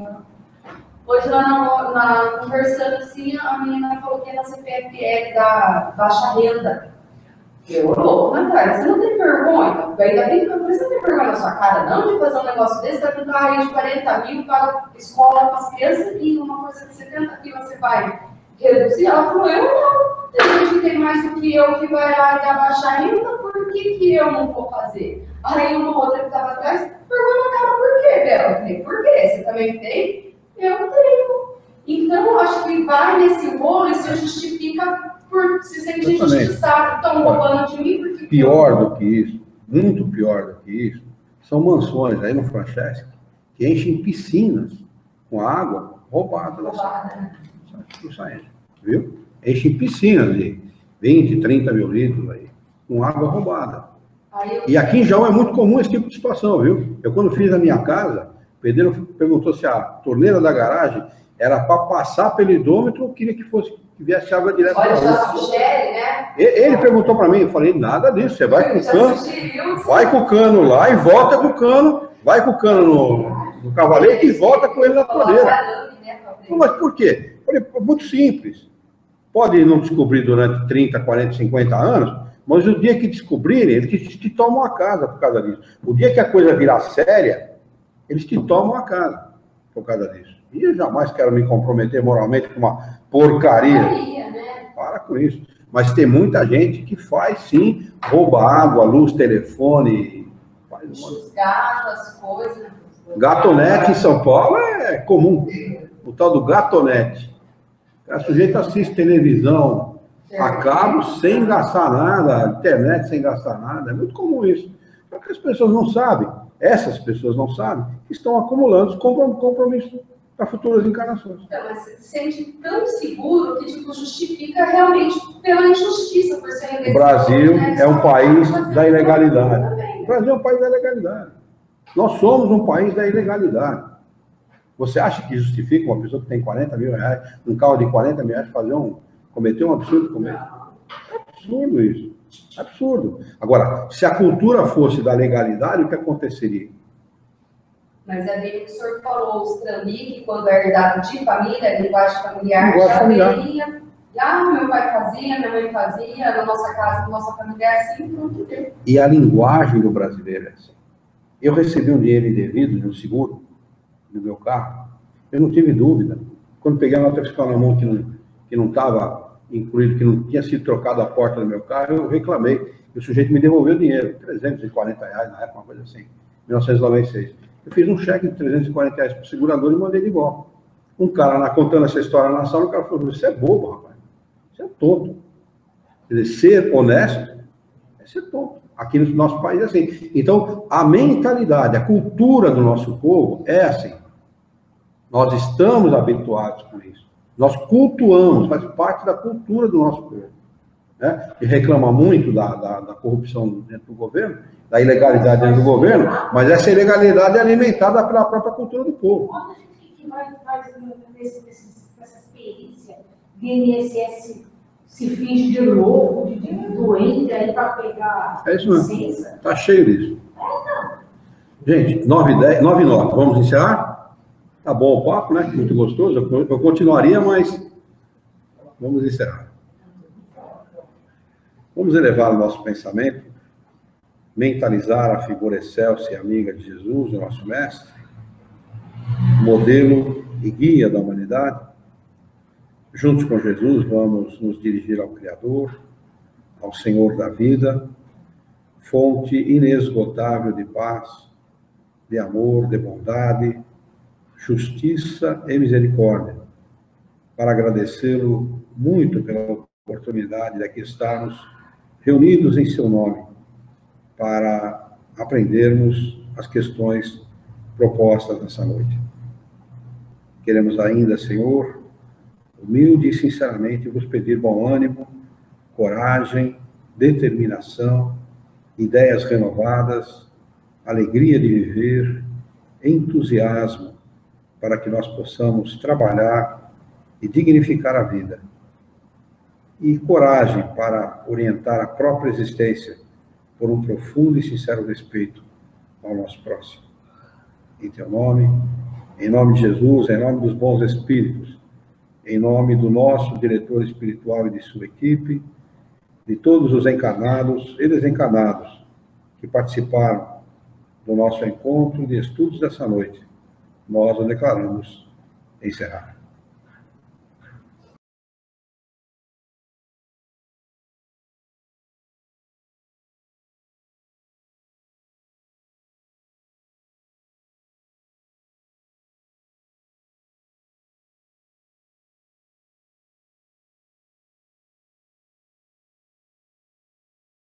Hoje, lá conversando assim, a menina falou que é na CPFL da baixa renda. Eu, louco, Natália, você não tem vergonha? Ainda bem que você não tem vergonha na sua cara, não, de fazer um negócio desse, vai com um carro de 40 mil, paga escola para as crianças e uma coisa de 70 mil você vai reduzir. Ela falou, eu não. Tem gente que tem mais do que eu que vai lá e abaixar a renda, por que eu não vou fazer? Aí uma outra que estava atrás, perguntou na cara, por quê, Bela? Eu falei, por quê? Você também tem? Eu tenho. Então, eu acho que vai nesse rolo e se justifica por se sentir injustiçado. Estão roubando de mim porque... Pior do que isso, muito pior do que isso, são mansões aí no Francesco que enchem piscinas com água roubada. Não sai, viu? Enchem piscinas de 20, 30 mil litros aí, com água roubada. E aqui em Jaú é muito comum esse tipo de situação, viu? Eu, quando fiz a minha casa, o pedreiro perguntou se a torneira da garagem era para passar pelo hidrômetro ou queria que viesse água direto para a rua. Né? Ele perguntou para mim, eu falei, nada disso, você vai com o cano lá e volta com o cano, vai com o cano no cavalete e volta com ele na torneira. Mas por quê? Eu falei, muito simples. Pode não descobrir durante 30, 40, 50 anos, mas o dia que descobrirem, eles te tomam a casa por causa disso. O dia que a coisa virar séria, eles te tomam a casa por causa disso. E eu jamais quero me comprometer moralmente com uma porcaria. Para com isso. Mas tem muita gente que faz, sim, rouba água, luz, telefone. Os gatos, as coisas. Gatonete em São Paulo é comum. O tal do gatonete. O sujeito assiste televisão a cabo sem gastar nada, internet sem gastar nada. É muito comum isso. Só que as pessoas não sabem, essas pessoas não sabem, que estão acumulando os compromissos para futuras encarnações. Então, mas se sente tão seguro que tipo, justifica realmente pela injustiça, por ser o Brasil é um país da ilegalidade. O Brasil é um país da ilegalidade. Nós somos um país da ilegalidade. Você acha que justifica uma pessoa que tem 40 mil reais, um carro de 40 mil reais, cometer um absurdo como esse? É absurdo isso. É absurdo. Agora, se a cultura fosse da legalidade, o que aconteceria? Mas é bem o que o senhor falou, os trambiques, quando é herdado de família, linguagem familiar, já veria. Meu pai fazia, minha mãe fazia, na nossa casa, na nossa família é assim, tudo bem. E a linguagem do brasileiro é assim. Eu recebi um dinheiro indevido de um seguro no meu carro, eu não tive dúvida. Quando peguei a nota fiscal na mão que não estava incluído, que não tinha sido trocado a porta do meu carro, eu reclamei. E o sujeito me devolveu o dinheiro, 340 reais na época, uma coisa assim, 1996. Eu fiz um cheque de 340 reais para o segurador e mandei de volta. Um cara lá contando essa história na sala, o cara falou, você é bobo, rapaz. Você é tonto. Quer dizer, ser honesto é ser tonto. Aqui no nosso país é assim. Então, a mentalidade, a cultura do nosso povo é assim. Nós estamos habituados com isso. Nós cultuamos, faz parte da cultura do nosso povo. Né? E reclama muito da corrupção dentro do governo, da ilegalidade dentro do governo, mas essa ilegalidade é alimentada pela própria cultura do povo. Quando a gente que faz essas perícias, de INSS se finge de louco, de doente, aí para pegar licença. Está cheio disso. Gente, 9h10, 9h09, vamos encerrar? Tá bom o papo, né? Muito gostoso. Eu continuaria, mas vamos encerrar. Vamos elevar o nosso pensamento, mentalizar a figura excelsa e amiga de Jesus, o nosso mestre, modelo e guia da humanidade. Juntos com Jesus, vamos nos dirigir ao Criador, ao Senhor da vida, fonte inesgotável de paz, de amor, de bondade, justiça e misericórdia, para agradecê-lo muito pela oportunidade de aqui estarmos reunidos em seu nome, para aprendermos as questões propostas nessa noite. Queremos ainda, Senhor, humilde e sinceramente vos pedir bom ânimo, coragem, determinação, ideias renovadas, alegria de viver, entusiasmo, para que nós possamos trabalhar e dignificar a vida. E coragem para orientar a própria existência por um profundo e sincero respeito ao nosso próximo. Em teu nome, em nome de Jesus, em nome dos bons espíritos, em nome do nosso diretor espiritual e de sua equipe, de todos os encarnados e desencarnados que participaram do nosso encontro de estudos dessa noite, nós o declaramos encerrado.